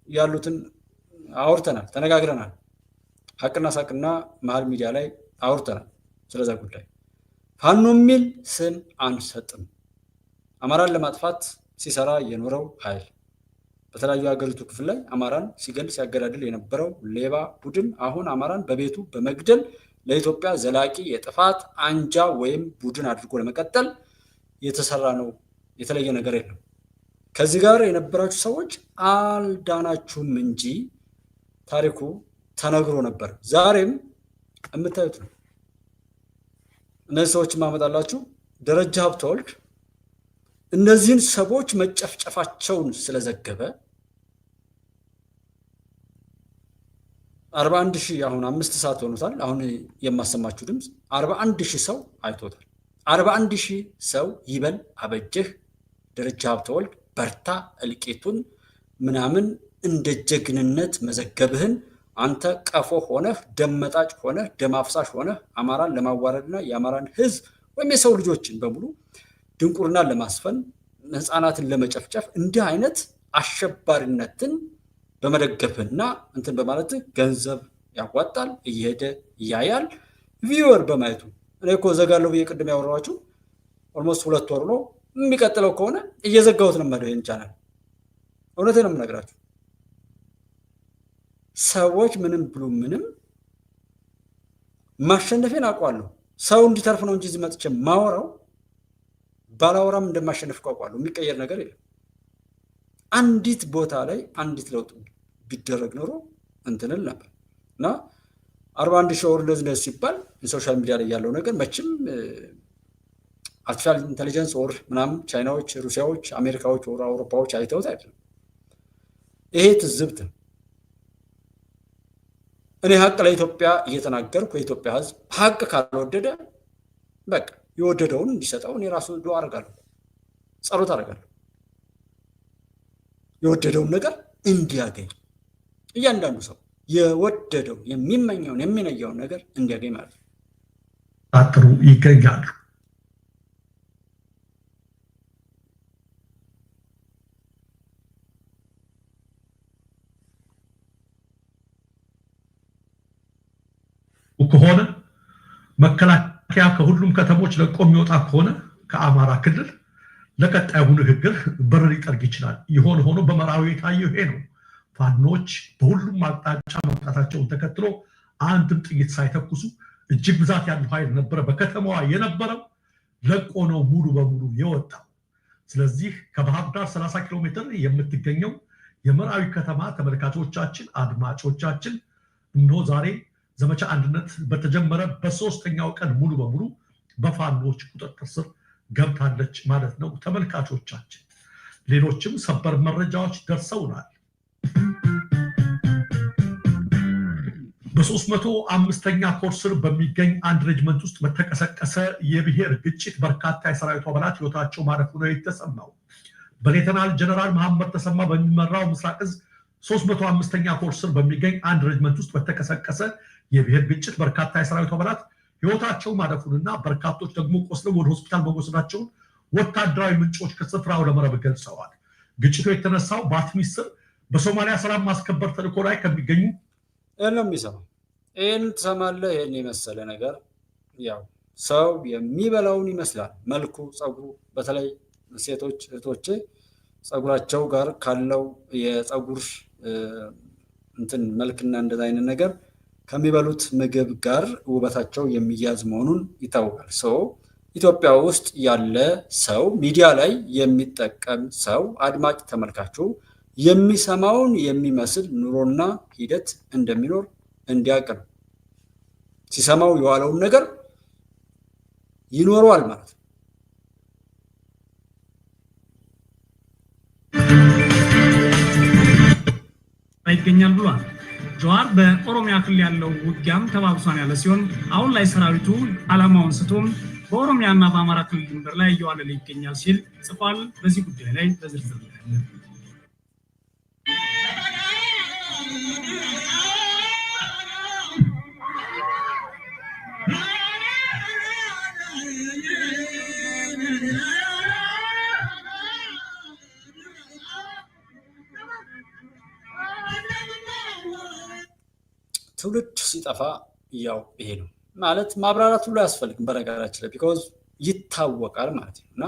Speaker 3: ያሉትን አውርተናል፣ ተነጋግረናል። ሀቅና ሳቅና መሀል ሚዲያ ላይ አውርተናል ስለዛ ጉዳይ። ፋኖ የሚል ስም አንሰጥም። አማራን ለማጥፋት ሲሰራ የኖረው ኃይል በተለያዩ ሀገሪቱ ክፍል ላይ አማራን ሲገል ሲያገዳድል የነበረው ሌባ ቡድን አሁን አማራን በቤቱ በመግደል ለኢትዮጵያ ዘላቂ የጥፋት አንጃ ወይም ቡድን አድርጎ ለመቀጠል የተሰራ ነው። የተለየ ነገር የለም። ከዚህ ጋር የነበራችሁ ሰዎች አልዳናችሁም እንጂ ታሪኩ ተነግሮ ነበር። ዛሬም የምታዩት ነው። እነዚህ ሰዎች ማመጣላችሁ ደረጃ ሀብተወልድ እነዚህን ሰዎች መጨፍጨፋቸውን ስለዘገበ 41,000 አሁን 5 ሰዓት ሆኖታል። አሁን የማሰማችሁ ድምፅ 41,000 ሰው አይቶታል። 41,000 ሰው ይበል አበጀህ ደረጃ ሀብተወልድ በርታ እልቂቱን ምናምን እንደ ጀግንነት መዘገብህን አንተ ቀፎ ሆነህ ደመጣጭ ሆነህ ደም አፍሳሽ ሆነህ አማራን ለማዋረድና የአማራን ሕዝብ ወይም የሰው ልጆችን በሙሉ ድንቁርና ለማስፈን ህፃናትን ለመጨፍጨፍ እንዲህ አይነት አሸባሪነትን በመደገፍና እንትን በማለት ገንዘብ ያዋጣል፣ እየሄደ ያያል። ቪወር በማየቱ እኔ እኮ ዘጋለሁ ብዬ ቅድም ያወራኋችሁ ኦልሞስት 2 ወር ነው። የሚቀጥለው ከሆነ እየዘጋሁት ነው ማለት ነው። ቻናል እውነቴን ነው የምነግራችሁ። ሰዎች ምንም ብሉ ምንም ማሸነፌን አውቀዋለሁ። ሰው እንዲተርፍ ነው እንጂ እዚህ መጥቼ ማወራው ባላወራም እንደማሸነፍ አውቀዋለሁ። የሚቀየር ነገር የለም። አንዲት ቦታ ላይ አንዲት ለውጥ ቢደረግ ኖሮ እንትንል ነበር እና 41,000 ወር ለዝነስ ሲባል ሶሻል ሚዲያ ላይ ያለው ነገር መቼም አርቲፊሻል ኢንተለጀንስ ወር ምናምን ቻይናዎች፣ ሩሲያዎች፣ አሜሪካዎች ወር አውሮፓዎች አይተውት አይደለም። ይሄ ትዝብት እኔ ሀቅ ለኢትዮጵያ እየተናገርኩ የኢትዮጵያ ሕዝብ ሀቅ ካልወደደ በቃ የወደደውን እንዲሰጠው እኔ ራሱ ዱዓ አደርጋለሁ፣ ጸሎት አደርጋለሁ። የወደደውን ነገር እንዲያገኝ እያንዳንዱ ሰው የወደደውን የሚመኘውን የሚነየውን ነገር እንዲያገኝ ማለት ነው።
Speaker 6: ታጥሩ ይገኛሉ። ከሆነ መከላከያ ከሁሉም ከተሞች ለቆ የሚወጣ ከሆነ ከአማራ ክልል ለቀጣዩ ንግግር በር ሊጠርግ ይችላል። ይሆን ሆኖ በመራዊ የታየው ይሄ ነው። ፋኖች በሁሉም አቅጣጫ መምጣታቸውን ተከትሎ አንድም ጥይት ሳይተኩሱ እጅግ ብዛት ያለው ኃይል ነበረ በከተማዋ የነበረው ለቆ ነው ሙሉ በሙሉ የወጣው። ስለዚህ ከባህር ዳር 30 ኪሎ ሜትር የምትገኘው የመራዊ ከተማ ተመልካቾቻችን፣ አድማጮቻችን እነሆ ዛሬ ዘመቻ አንድነት በተጀመረ በ3ኛው ቀን ሙሉ በሙሉ በፋኖች ቁጥጥር ስር ገብታለች ማለት ነው። ተመልካቾቻችን ሌሎችም ሰበር መረጃዎች ደርሰውናል። በ305ኛ ኮር ስር በሚገኝ አንድ ሬጅመንት ውስጥ በተቀሰቀሰ የብሔር ግጭት በርካታ የሰራዊቱ አባላት ህይወታቸው ማለፉ ነው የተሰማው። በሌተናል ጀነራል መሐመድ ተሰማ በሚመራው ምስራቅ እዝ 305ኛ ኮር ስር በሚገኝ አንድ ሬጅመንት ውስጥ በተቀሰቀሰ የብሔር ግጭት በርካታ የሰራዊቱ አባላት ህይወታቸው ማለፉንና በርካቶች ደግሞ ቆስለው ወደ ሆስፒታል መወሰዳቸውን ወታደራዊ ምንጮች ከስፍራው ለመረብ ገልጸዋል። ግጭቱ የተነሳው በአትሚስ ስር በሶማሊያ ሰላም ማስከበር ተልዕኮ ላይ ከሚገኙ
Speaker 3: ነው የሚሰማው። ይህን ትሰማለህ። ይህን የመሰለ ነገር ያው ሰው የሚበላውን ይመስላል መልኩ፣ ጸጉሩ። በተለይ ሴቶች እህቶቼ ጸጉራቸው ጋር ካለው የጸጉር እንትን መልክና እንደዛ አይነት ነገር ከሚበሉት ምግብ ጋር ውበታቸው የሚያዝ መሆኑን ይታወቃል። ሰው ኢትዮጵያ ውስጥ ያለ ሰው ሚዲያ ላይ የሚጠቀም ሰው አድማጭ ተመልካቹ የሚሰማውን የሚመስል ኑሮና ሂደት እንደሚኖር እንዲያውቅ ነው። ሲሰማው የዋለውን ነገር ይኖረዋል ማለት ነው።
Speaker 7: ይገኛል ብሏል። ጀዋር በኦሮሚያ ክልል ያለው ውጊያም ተባብሷን ያለ ሲሆን አሁን ላይ ሰራዊቱ ዓላማውን ስቶም በኦሮሚያና በአማራ ክልል ድንበር ላይ እየዋለለ ይገኛል ሲል ጽፏል። በዚህ ጉዳይ ላይ በዝርዝር ያለ
Speaker 3: ትውልድ ሲጠፋ ያው ይሄ ነው ማለት ማብራራት ሁሉ አያስፈልግም በነገራችን ላይ ቢኮዝ ይታወቃል ማለት ነው። እና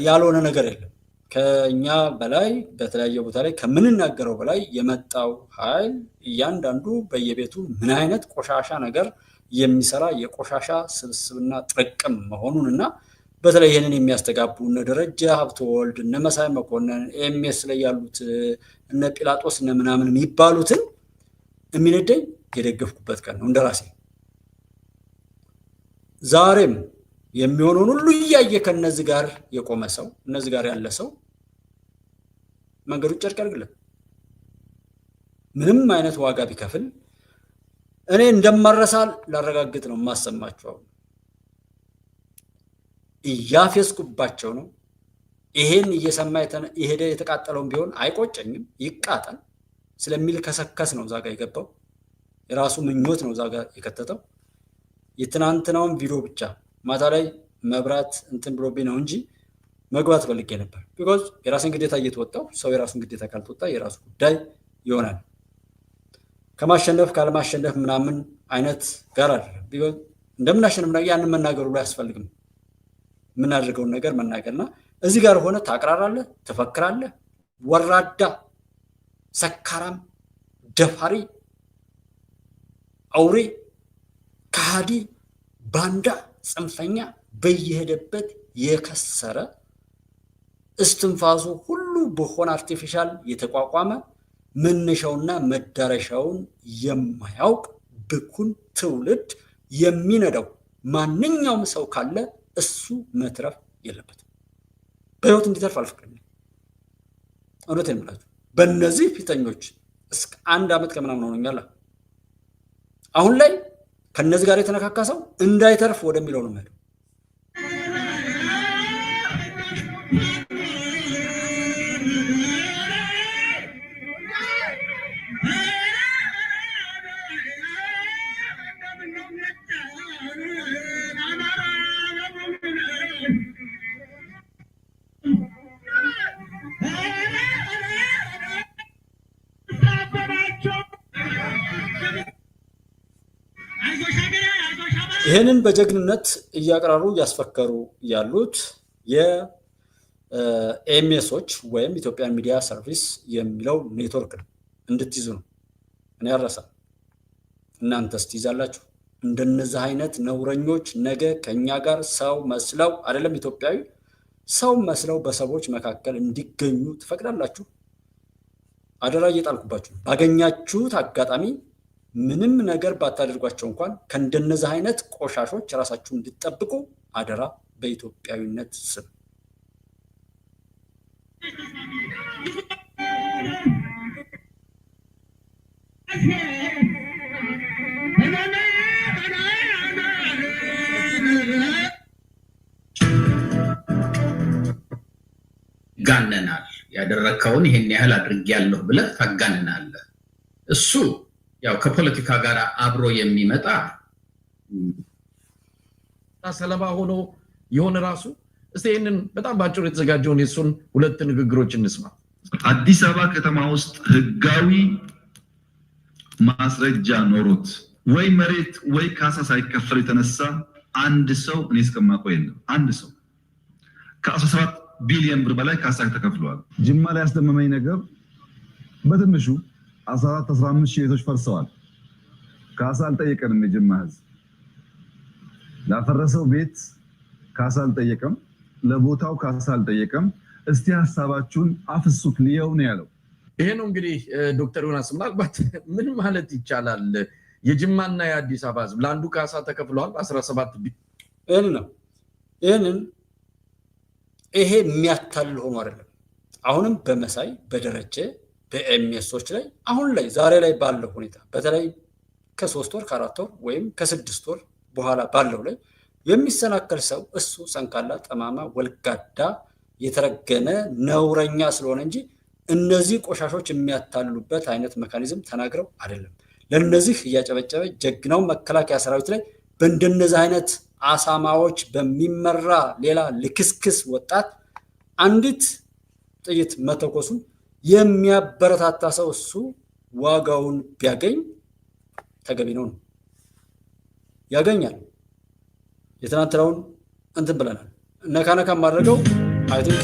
Speaker 3: ያልሆነ ነገር የለም። ከኛ በላይ በተለያየ ቦታ ላይ ከምንናገረው በላይ የመጣው ኃይል እያንዳንዱ በየቤቱ ምን አይነት ቆሻሻ ነገር የሚሰራ የቆሻሻ ስብስብና ጥርቅም መሆኑን እና በተለይ ይህንን የሚያስተጋቡ እነ ደረጃ ሀብተወልድ እነ መሳይ መኮንን ኤምኤስ ላይ ያሉት እነ ጲላጦስ እነ ምናምን የሚባሉትን የሚነደኝ የደገፍኩበት ቀን ነው እንደራሴ። ዛሬም የሚሆነውን ሁሉ እያየ ከነዚህ ጋር የቆመ ሰው እነዚህ ጋር ያለ ሰው መንገዱ ጨርቅ ያርግለት። ምንም አይነት ዋጋ ቢከፍል እኔ እንደማረሳል ላረጋግጥ ነው የማሰማቸው። እያፌስኩባቸው ነው። ይሄን እየሰማ የሄደ የተቃጠለውን ቢሆን አይቆጨኝም፣ ይቃጠል ስለሚል ከሰከስ ነው ዛጋ የገባው። የራሱ ምኞት ነው ዛጋ የከተተው። የትናንትናውን ቪዲዮ ብቻ ማታ ላይ መብራት እንትን ብሎብኝ ነው እንጂ መግባት ፈልጌ ነበር። ቢኮዝ የራስን ግዴታ እየተወጣው ሰው የራሱን ግዴታ ካልተወጣ የራሱ ጉዳይ ይሆናል። ከማሸነፍ ካለማሸነፍ ምናምን አይነት ጋር አይደለም። ቢኮዝ እንደምናሸንፍ ነገር ያንን መናገሩ ላይ አያስፈልግም። የምናደርገውን ነገር መናገርና እዚህ ጋር ሆነ ታቅራራለህ፣ ትፈክራለህ። ወራዳ፣ ሰካራም፣ ደፋሪ፣ አውሬ፣ ከሃዲ፣ ባንዳ፣ ጽንፈኛ በየሄደበት የከሰረ እስትንፋሱ ሁሉ በሆነ አርቲፊሻል የተቋቋመ መነሻውና መዳረሻውን የማያውቅ ብኩን ትውልድ የሚነዳው ማንኛውም ሰው ካለ እሱ መትረፍ የለበትም። በህይወት እንዲተርፍ አልፈቅድም። እውነቴን የምላችሁ በእነዚህ ፊተኞች እስከ 1 ዓመት ከምናምን ሆኖኛል። አሁን ላይ ከነዚህ ጋር የተነካካ ሰው እንዳይተርፍ ወደሚለው ነው ማለት። ይህንን በጀግንነት እያቀራሩ እያስፈከሩ ያሉት የኤምኤሶች ወይም ኢትዮጵያን ሚዲያ ሰርቪስ የሚለው ኔትወርክ ነው። እንድትይዙ ነው። እኔ አልረሳም፣ እናንተስ ትይዛላችሁ። እንደነዚህ አይነት ነውረኞች ነገ ከኛ ጋር ሰው መስለው አይደለም ኢትዮጵያዊ ሰው መስለው በሰዎች መካከል እንዲገኙ ትፈቅዳላችሁ? አደራ እየጣልኩባችሁ ባገኛችሁት አጋጣሚ ምንም ነገር ባታደርጓቸው እንኳን ከእንደነዚህ አይነት ቆሻሾች ራሳችሁን እንድትጠብቁ አደራ በኢትዮጵያዊነት ስም።
Speaker 8: ጋነናል። ያደረከውን ይሄን ያህል አድርጌያለሁ ብለህ ታጋነናለህ። እሱ ያው ከፖለቲካ ጋር አብሮ የሚመጣ
Speaker 9: ሰለባ ሆኖ የሆነ ራሱ። እስቲ ይህንን በጣም ባጭሩ የተዘጋጀውን የሱን 2 ንግግሮች እንስማ።
Speaker 10: አዲስ አበባ ከተማ ውስጥ ህጋዊ ማስረጃ ኖሮት ወይ መሬት ወይ ካሳ ሳይከፈል የተነሳ አንድ ሰው እኔ እስከማውቀው የለም። አንድ ሰው ከ17 ቢሊዮን ብር በላይ ካሳ ተከፍሏል። ጅማ ላይ ያስደመመኝ ነገር በትንሹ 14-15 ሺህ ቤቶች ፈርሰዋል። ካሳ አልጠየቀንም። የጅማ ህዝብ ላፈረሰው ቤት ካሳ አልጠየቀም፣ ለቦታው ካሳ አልጠየቀም። እስቲ ሀሳባችሁን አፍሱት ልየው ነው ያለው።
Speaker 9: ይሄ ነው እንግዲህ ዶክተር ዮናስ ምናልባት ምን ማለት ይቻላል? የጅማና የአዲስ አበባ ህዝብ ለአንዱ ካሳ ተከፍሏል 17
Speaker 3: ቢሊዮን ነው። ይሄ የሚያታልል ሆኖ አይደለም። አሁንም በመሳይ በደረጀ በኤምኤሶች ላይ አሁን ላይ ዛሬ ላይ ባለው ሁኔታ በተለይ ከ3 ወር ከ4 ወር ወይም ከ6 ወር በኋላ ባለው ላይ የሚሰናከል ሰው እሱ ሰንካላ ጠማማ ወልጋዳ የተረገመ ነውረኛ ስለሆነ እንጂ እነዚህ ቆሻሾች የሚያታልሉበት አይነት ሜካኒዝም ተናግረው አይደለም። ለነዚህ እያጨበጨበ ጀግናው መከላከያ ሰራዊት ላይ በእንደነዚህ አይነት አሳማዎች በሚመራ ሌላ ልክስክስ ወጣት አንዲት ጥይት መተኮሱን የሚያበረታታ ሰው እሱ ዋጋውን ቢያገኝ ተገቢ ነው ያገኛል። የትናንትናውን እንትን ብለናል። ነካነካ ማድረገው አይ ቲንክ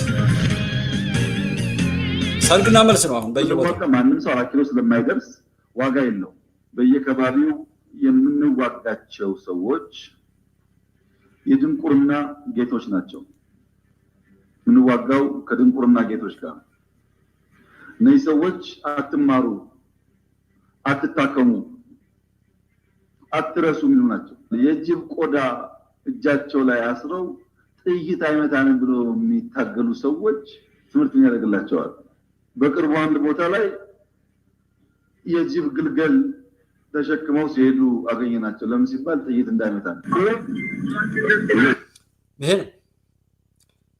Speaker 3: ሰርግና መልስ ነው። አሁን በየቦታው
Speaker 10: ማንም ሰው 4 ኪሎ ስለማይደርስ ዋጋ የለው። በየከባቢው የምንዋጋቸው ሰዎች የድንቁርና ጌቶች ናቸው። የምንዋጋው ከድንቁርና ጌቶች ጋር። እነዚህ ሰዎች አትማሩ፣ አትታከሙ፣ አትረሱ የሚሉ ናቸው። የጅብ ቆዳ እጃቸው ላይ አስረው ጥይት አይመታንም ብሎ የሚታገሉ ሰዎች ትምህርት ያደርግላቸዋል። በቅርቡ አንድ ቦታ ላይ የጅብ ግልገል ተሸክመው ሲሄዱ አገኘናቸው። ለምን ሲባል ጥይት እንዳይመታ ነው።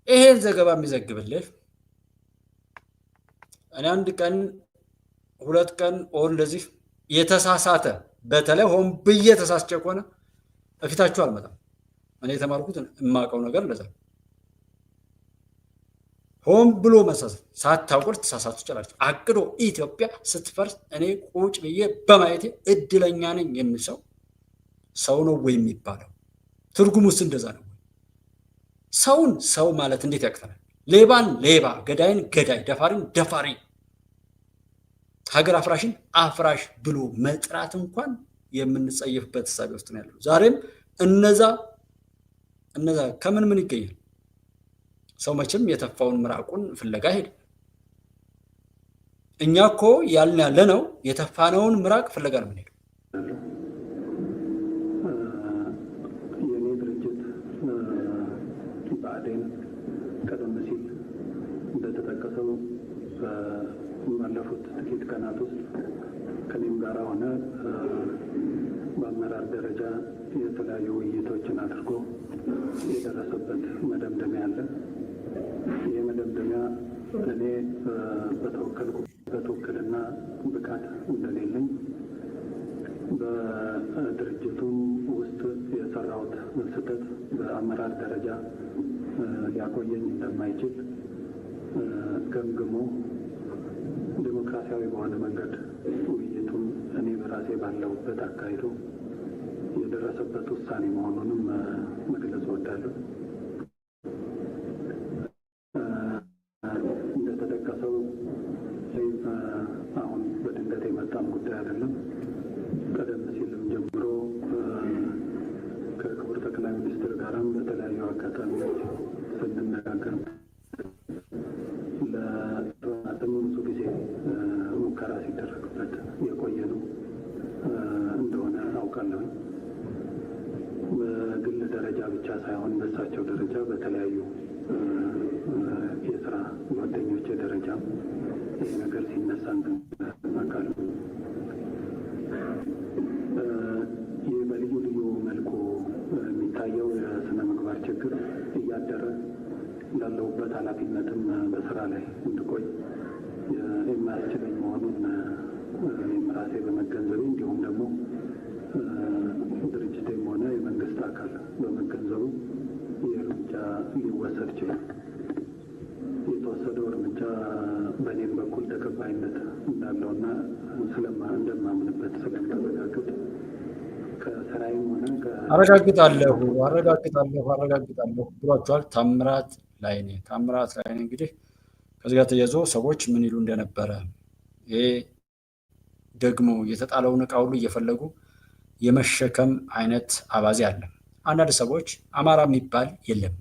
Speaker 3: ይሄን ዘገባ የሚዘግብልህ እኔ አንድ ቀን 2 ቀን እንደዚህ የተሳሳተ በተለይ ሆን ብዬ ተሳስቼ ከሆነ እፊታችሁ አልመጣም። እኔ የተማርኩት የማውቀው ነገር እንደዛ ሆን ብሎ መሳሳት ሳታውቁት ተሳሳቱ ይችላል። አቅዶ ኢትዮጵያ ስትፈርስ እኔ ቁጭ ብዬ በማየቴ እድለኛ ነኝ የሚል ሰው ነው ወይ የሚባለው? ትርጉሙስ እንደዛ ነው? ሰውን ሰው ማለት እንዴት ያቅተናል? ሌባን ሌባ፣ ገዳይን ገዳይ፣ ደፋሪን ደፋሪ፣ ሀገር አፍራሽን አፍራሽ ብሎ መጥራት እንኳን የምንጸየፍበት ሀሳብ ውስጥ ነው ያለው። ዛሬም እነዛ ከምን ምን ይገኛል? ሰው መቼም የተፋውን ምራቁን ፍለጋ ሄደ። እኛ እኮ ያልን ያለ ነው የተፋነውን ምራቅ ፍለጋ ነው የምንሄደው።
Speaker 11: የኔ ድርጅት ብአዴን ቀደም ሲል እንደተጠቀሰው ባለፉት ጥቂት ቀናት ውስጥ ከኔም ጋር ሆነ በአመራር ደረጃ የተለያዩ ውይይቶችን አድርጎ የደረሰበት መደምደሚያ አለ። ይህ መደምደሚያ እኔ በተወከልኩበት ውክልና ብቃት እንደሌለኝ በድርጅቱም ውስጥ የሰራሁት ስህተት በአመራር ደረጃ ሊያቆየኝ እንደማይችል ገምግሞ ዲሞክራሲያዊ በሆነ መንገድ ውይይቱን እኔ በራሴ ባለሁበት አካሂዶ የደረሰበት ውሳኔ መሆኑንም መግለጽ እወዳለሁ። እንደተጠቀሰው አሁን በድንገት የመጣም ጉዳይ አይደለም። ቀደም ሲልም ጀምሮ ከክቡር ጠቅላይ ሚኒስትር ጋርም በተለያዩ አጋጣሚዎች ስንነጋገር ለጥናትም ብዙ ጊዜ ሙከራ ሲደረግበት የቆየ ነው እንደሆነ አውቃለሁ። በግል ደረጃ ብቻ ሳይሆን በእሳቸው ደረጃ በተለያዩ የስራ ጓደኞቼ ደረጃ ይህ ነገር ሲነሳ አውቃለሁ። ይህ በልዩ ልዩ መልኩ የሚታየው የስነ ምግባር ችግር እያደረ ላለሁበት ኃላፊነትም በስራ ላይ እንድቆይ የማያስችለኝ መሆኑን እኔም ራሴ በመገንዘቤ እንዲሁም ደግሞ ድርጅቴም ሆነ የመንግስት አካል በመገንዘቡ ይህ እርምጃ ሊወሰድ ይችላል። የተወሰደው እርምጃ በእኔም በኩል ተቀባይነት እንዳለውና እንደሆነ እንደማምንበት ስለማረጋግጥ ከስራዬም ሆነ
Speaker 3: አረጋግጣለሁ ብሏቸዋል ታምራት ላይኔ። እንግዲህ ከዚህ ጋር ተያይዞ ሰዎች ምን ይሉ እንደነበረ ይሄ ደግሞ የተጣለውን ዕቃ ሁሉ እየፈለጉ የመሸከም አይነት አባዜ አለ። አንዳንድ ሰዎች አማራ የሚባል የለም፣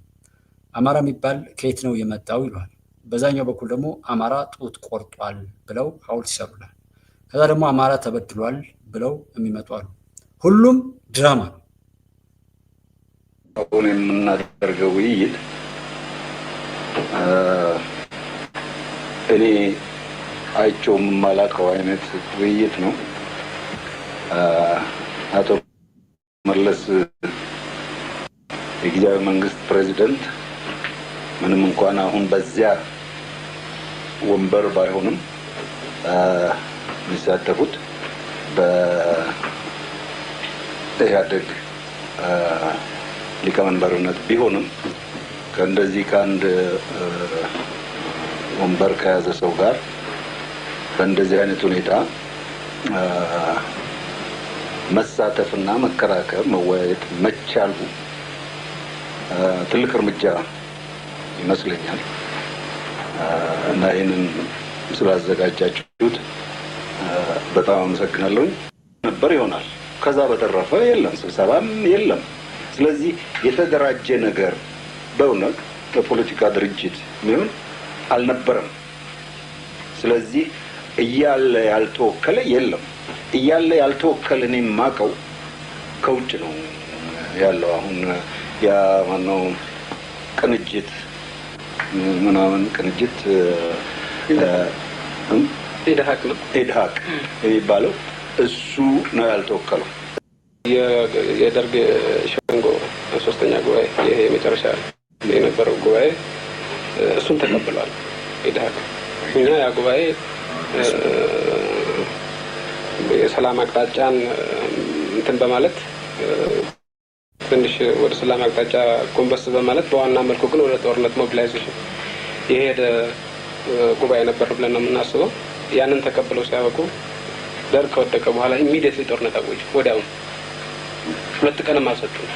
Speaker 3: አማራ የሚባል ከየት ነው የመጣው ይሏል። በዛኛው በኩል ደግሞ አማራ ጡት ቆርጧል ብለው ሐውልት ይሰሩላል። ከዛ ደግሞ አማራ ተበድሏል ብለው የሚመጡ አሉ። ሁሉም ድራማ ነው።
Speaker 12: አሁን የምናደርገው ውይይት እኔ አይቼው የማላውቀው አይነት ውይይት ነው። አቶ መለስ የጊዜያዊ መንግስት ፕሬዚደንት ምንም እንኳን አሁን በዚያ ወንበር ባይሆንም የሚሳተፉት በኢህአዴግ ሊቀመንበርነት ቢሆንም ከእንደዚህ ከአንድ ወንበር ከያዘ ሰው ጋር በእንደዚህ አይነት ሁኔታ መሳተፍና መከራከር መወያየት መቻሉ ትልቅ እርምጃ ይመስለኛል እና ይህንን ስላዘጋጃችሁት በጣም አመሰግናለሁ። ነበር ይሆናል። ከዛ በተረፈ የለም፣ ስብሰባም የለም። ስለዚህ የተደራጀ ነገር በእውነት በፖለቲካ ድርጅት ምን አልነበረም። ስለዚህ እያለ ያልተወከለ የለም። እያለ ያልተወከለ እኔ የማውቀው ከውጭ ነው ያለው። አሁን ያ ማነው ቅንጅት ምናምን ቅንጅት ኢድሃቅ የሚባለው እሱ ነው ያልተወከለው።
Speaker 1: የደርግ ሸንጎ ሶስተኛ ጉባኤ ይሄ የመጨረሻ የነበረው ጉባኤ እሱን ተቀብሏል ኢድሃቅ። እኛ ያ ጉባኤ የሰላም አቅጣጫን እንትን በማለት ትንሽ ወደ ሰላም አቅጣጫ ጎንበስ በማለት በዋና መልኩ ግን ወደ ጦርነት ሞቢላይዜሽን የሄደ ጉባኤ ነበር ብለን ነው የምናስበው። ያንን ተቀብለው ሲያበቁ ደርግ ከወደቀ በኋላ ኢሚዲየትሊ ጦርነት አወጁ። ወዲያው 2 ቀንም አልሰጡም።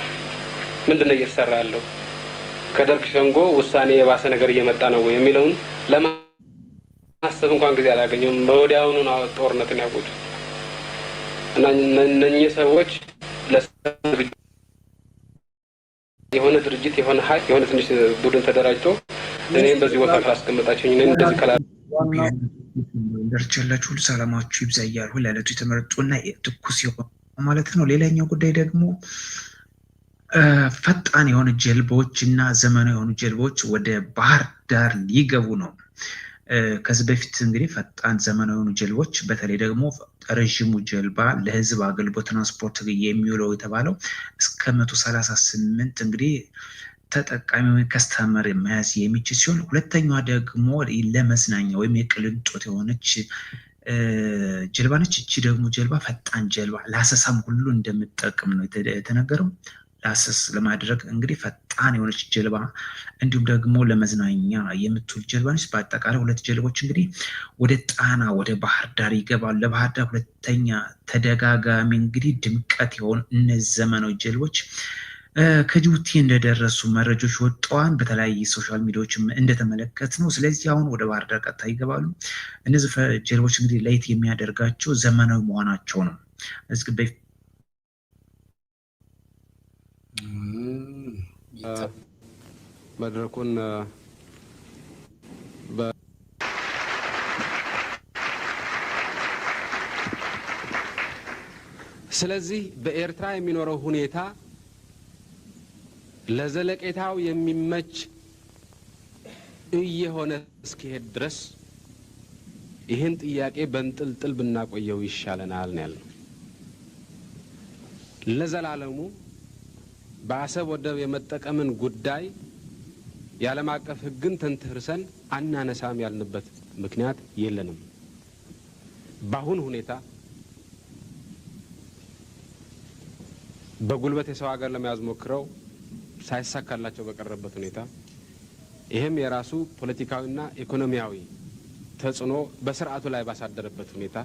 Speaker 1: ምንድነው እየተሰራ ያለው? ከደርግ ሸንጎ ውሳኔ የባሰ ነገር እየመጣ ነው የሚለውን ለማሰብ እንኳን ጊዜ አላገኘም። በወዲያውኑ ነው ጦርነትን ያወጁ እና እነኚህ ሰዎች የሆነ ድርጅት የሆነ ሀይል የሆነ ትንሽ ቡድን ተደራጅቶ እኔም በዚህ ቦታ ካላስቀመጣችሁኝ እኔ እንደዚህ ካላ
Speaker 13: ደርቻላችሁ ሁሉ ሰላማችሁ ይብዛ እያልሁ ለዕለቱ የተመረጡና ትኩስ የሆኑ ማለት ነው። ሌላኛው ጉዳይ ደግሞ ፈጣን የሆኑ ጀልባዎች እና ዘመናዊ የሆኑ ጀልባዎች ወደ ባህር ዳር ሊገቡ ነው። ከዚህ በፊት እንግዲህ ፈጣን ዘመናዊ የሆኑ ጀልባዎች በተለይ ደግሞ ረዥሙ ጀልባ ለህዝብ አገልግሎት ትራንስፖርት የሚውለው የተባለው እስከ 138 እንግዲህ ተጠቃሚ ከስተመር መያዝ የሚችል ሲሆን ሁለተኛዋ ደግሞ ለመዝናኛ ወይም የቅልንጦት የሆነች ጀልባ ነች። እቺ ደግሞ ጀልባ ፈጣን ጀልባ ለአሰሳም ሁሉ እንደምትጠቅም ነው የተነገረው። ለአሰስ ለማድረግ እንግዲህ ፈጣን የሆነች ጀልባ እንዲሁም ደግሞ ለመዝናኛ የምትውል ጀልባ ነች። በአጠቃላይ 2 ጀልቦች እንግዲህ ወደ ጣና ወደ ባህር ዳር ይገባሉ። ለባህር ዳር ሁለተኛ ተደጋጋሚ እንግዲህ ድምቀት የሆኑ እነዚህ ዘመናዊ ጀልቦች ከጅቡቲ እንደደረሱ መረጃዎች ወጥተዋል። በተለያዩ ሶሻል ሚዲያዎችም እንደተመለከት ነው። ስለዚህ አሁን ወደ ባህር ዳር ቀጥታ ይገባሉ። እነዚህ ጀልቦች እንግዲህ ለየት የሚያደርጋቸው ዘመናዊ መሆናቸው ነው። እስኪ
Speaker 1: መድረኩን ስለዚህ በኤርትራ የሚኖረው ሁኔታ ለዘለቄታው የሚመች እየሆነ እስኪሄድ ድረስ ይህን ጥያቄ በእንጥልጥል ብናቆየው ይሻለናል ነው ያልነው። ለዘላለሙ በአሰብ ወደብ የመጠቀምን ጉዳይ የዓለም አቀፍ ሕግን ተንተርሰን አናነሳም ያልንበት ምክንያት የለንም። በአሁን ሁኔታ በጉልበት የሰው ሀገር ለመያዝ ሞክረው ሳይሳካላቸው በቀረበት ሁኔታ ይሄም የራሱ ፖለቲካዊና ኢኮኖሚያዊ ተጽዕኖ በስርዓቱ ላይ ባሳደረበት ሁኔታ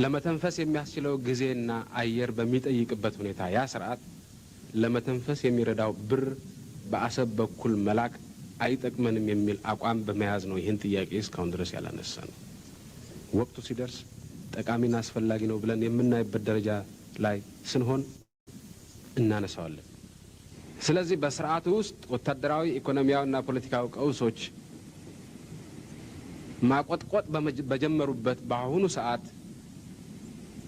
Speaker 1: ለመተንፈስ የሚያስችለው ጊዜና አየር በሚጠይቅበት ሁኔታ ያ ስርዓት ለመተንፈስ የሚረዳው ብር በአሰብ በኩል መላክ አይጠቅመንም የሚል አቋም በመያዝ ነው ይህን ጥያቄ እስካሁን ድረስ ያላነሳ ነው። ወቅቱ ሲደርስ ጠቃሚና አስፈላጊ ነው ብለን የምናይበት ደረጃ ላይ ስንሆን እናነሳዋለን። ስለዚህ በስርዓቱ ውስጥ ወታደራዊ፣ ኢኮኖሚያዊና ፖለቲካዊ ቀውሶች ማቆጥቆጥ በጀመሩበት በአሁኑ ሰዓት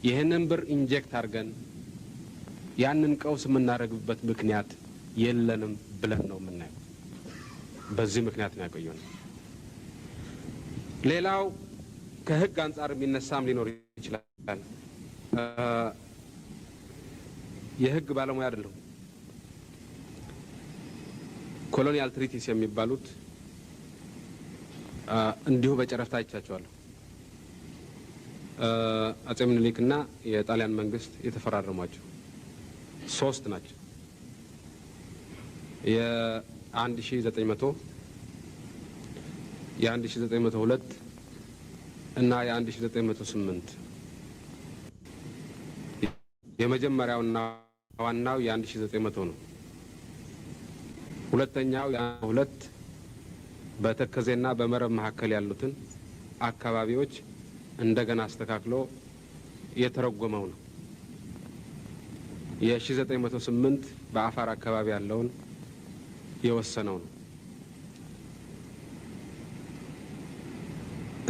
Speaker 1: ይህንን ብር ኢንጀክት አድርገን ያንን ቀውስ የምናደርግበት ምክንያት የለንም ብለን ነው የምናየው። በዚህ ምክንያት ነው ያቆየነው። ሌላው ከህግ አንጻር የሚነሳም ሊኖር ይችላል። የህግ ባለሙያ አይደለሁም። ኮሎኒያል ትሪቲስ የሚባሉት እንዲሁ በጨረፍታ አይቻቸዋለሁ። አጼ ምኒልክና የጣሊያን መንግስት የተፈራረሟቸው 3 ናቸው። የ1900 የ1902 እና የ1908 የመጀመሪያውና ዋናው የ1900 ነው። ሁለተኛው የ2 በተከዜና በመረብ መካከል ያሉትን አካባቢዎች እንደገና አስተካክሎ የተረጎመው ነው። የ1908 በአፋር አካባቢ ያለውን የወሰነው ነው።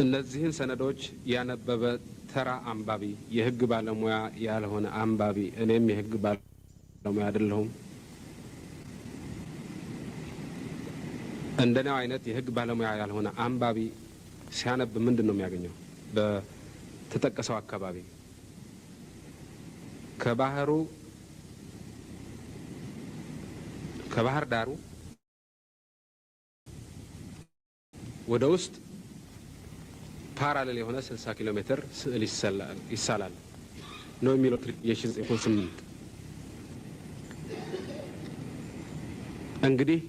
Speaker 1: እነዚህን ሰነዶች ያነበበ ተራ አንባቢ፣ የህግ ባለሙያ ያልሆነ አንባቢ፣ እኔም የህግ ባለሙያ አይደለሁም፣ እንደኔው አይነት የህግ ባለሙያ ያልሆነ አንባቢ ሲያነብ ምንድን ነው የሚያገኘው? በተጠቀሰው አካባቢ ከባህር ዳሩ ወደ ውስጥ ፓራሌል የሆነ 60 ኪሎ ሜትር ስዕል ይሳላል ነው የሚለው የ1908 እንግዲህ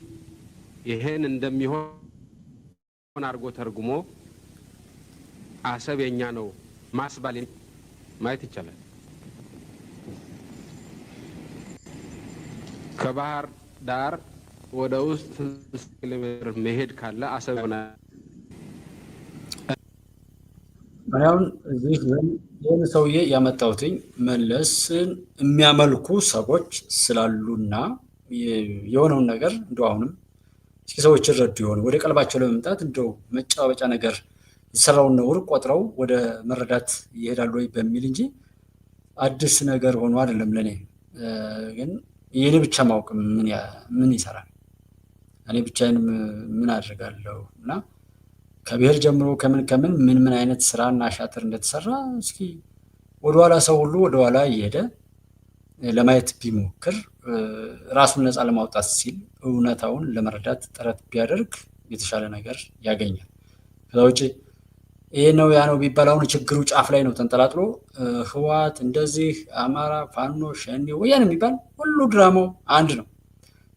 Speaker 1: ይሄን እንደሚሆን አድርጎ ተርጉሞ አሰብ የኛ ነው ማስባል ማየት ይቻላል። ከባህር ዳር ወደ ውስጥ 60 ኪሎ ሜትር መሄድ ካለ አሰብ ይሆናል።
Speaker 3: አሁን እዚህ ይህን ሰውዬ ያመጣሁትኝ መለስን የሚያመልኩ ሰዎች ስላሉና የሆነውን ነገር እንደው አሁንም እስኪ ሰዎች ይረዱ ይሆን ወደ ቀልባቸው ለመምጣት እንደው መጫወጫ ነገር የተሰራውን ነውር ቆጥረው ወደ መረዳት ይሄዳሉ ወይ በሚል እንጂ አዲስ ነገር ሆኖ አይደለም። ለኔ ግን ይሄን ብቻ ማወቅ ምን ይሰራል? እኔ ብቻዬን ምን አድርጋለሁ? እና ከብሔር ጀምሮ ከምን ምን አይነት ስራና አሻጥር እንደተሰራ እስኪ ወደኋላ ሰው ሁሉ ወደኋላ እየሄደ ለማየት ቢሞክር ራሱን ነፃ ለማውጣት ሲል እውነታውን ለመረዳት ጥረት ቢያደርግ የተሻለ ነገር ያገኛል። ከዛ ውጭ ይሄ ነው ያ ነው ቢባል አሁን ችግሩ ጫፍ ላይ ነው ተንጠላጥሎ ህወሓት እንደዚህ አማራ ፋኖ ሸኔ ወያኔ የሚባል ሁሉ ድራማው አንድ ነው።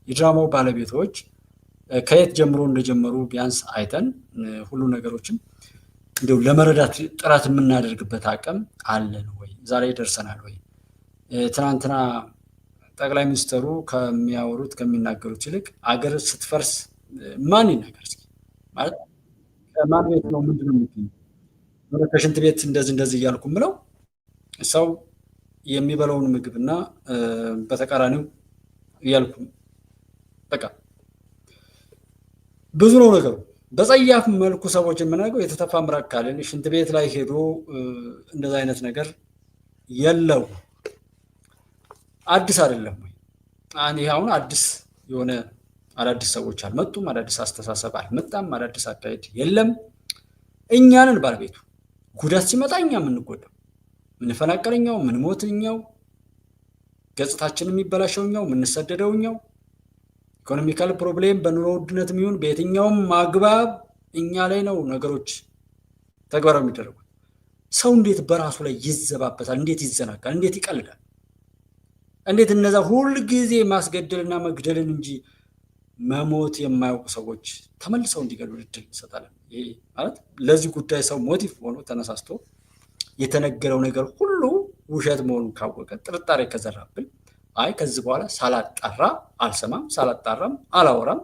Speaker 3: የድራማው ባለቤቶች ከየት ጀምሮ እንደጀመሩ ቢያንስ አይተን ሁሉ ነገሮችን እንደው ለመረዳት ጥረት የምናደርግበት አቅም አለን ወይ? ዛሬ ደርሰናል ወይ? ትናንትና ጠቅላይ ሚኒስትሩ ከሚያወሩት ከሚናገሩት ይልቅ አገር ስትፈርስ ማን ይናገር እስኪ? ማለት ከማን ቤት ነው ምንድነው የሚገኘው? ከሽንት ቤት እንደዚህ እያልኩ ምለው ሰው የሚበላውን ምግብና በተቃራኒው እያልኩ በቃ ብዙ ነው ነገሩ። በጸያፍ መልኩ ሰዎች የምናገው የተተፋ ምራቅ ካለን ሽንት ቤት ላይ ሄዶ እንደዛ አይነት ነገር የለው። አዲስ አይደለም ወይ? ይሄ አሁን አዲስ የሆነ አዳዲስ ሰዎች አልመጡም፣ አዳዲስ አስተሳሰብ አልመጣም፣ አዳዲስ አካሄድ የለም። እኛንን ባለቤቱ ጉዳት ሲመጣ እኛ የምንጎዳው ምንፈናቀለኛው፣ ምንሞትኛው፣ ገጽታችን የሚበላሸውኛው፣ የምንሰደደውኛው፣ ኢኮኖሚካል ፕሮብሌም በኑሮ ውድነት የሚሆን በየትኛውም አግባብ እኛ ላይ ነው ነገሮች ተግባራዊ የሚደረጉት። ሰው እንዴት በራሱ ላይ ይዘባበታል? እንዴት ይዘናጋል? እንዴት ይቀልዳል? እንዴት እነዛ ሁሉ ጊዜ ማስገደልና መግደልን እንጂ መሞት የማያውቁ ሰዎች ተመልሰው እንዲገሉ እድል እንሰጣለን? ይሄ ማለት ለዚህ ጉዳይ ሰው ሞቲቭ ሆኖ ተነሳስቶ የተነገረው ነገር ሁሉ ውሸት መሆኑን ካወቀ ጥርጣሬ ከዘራብን አይ ከዚህ በኋላ ሳላጣራ አልሰማም፣ ሳላጣራም አላወራም፣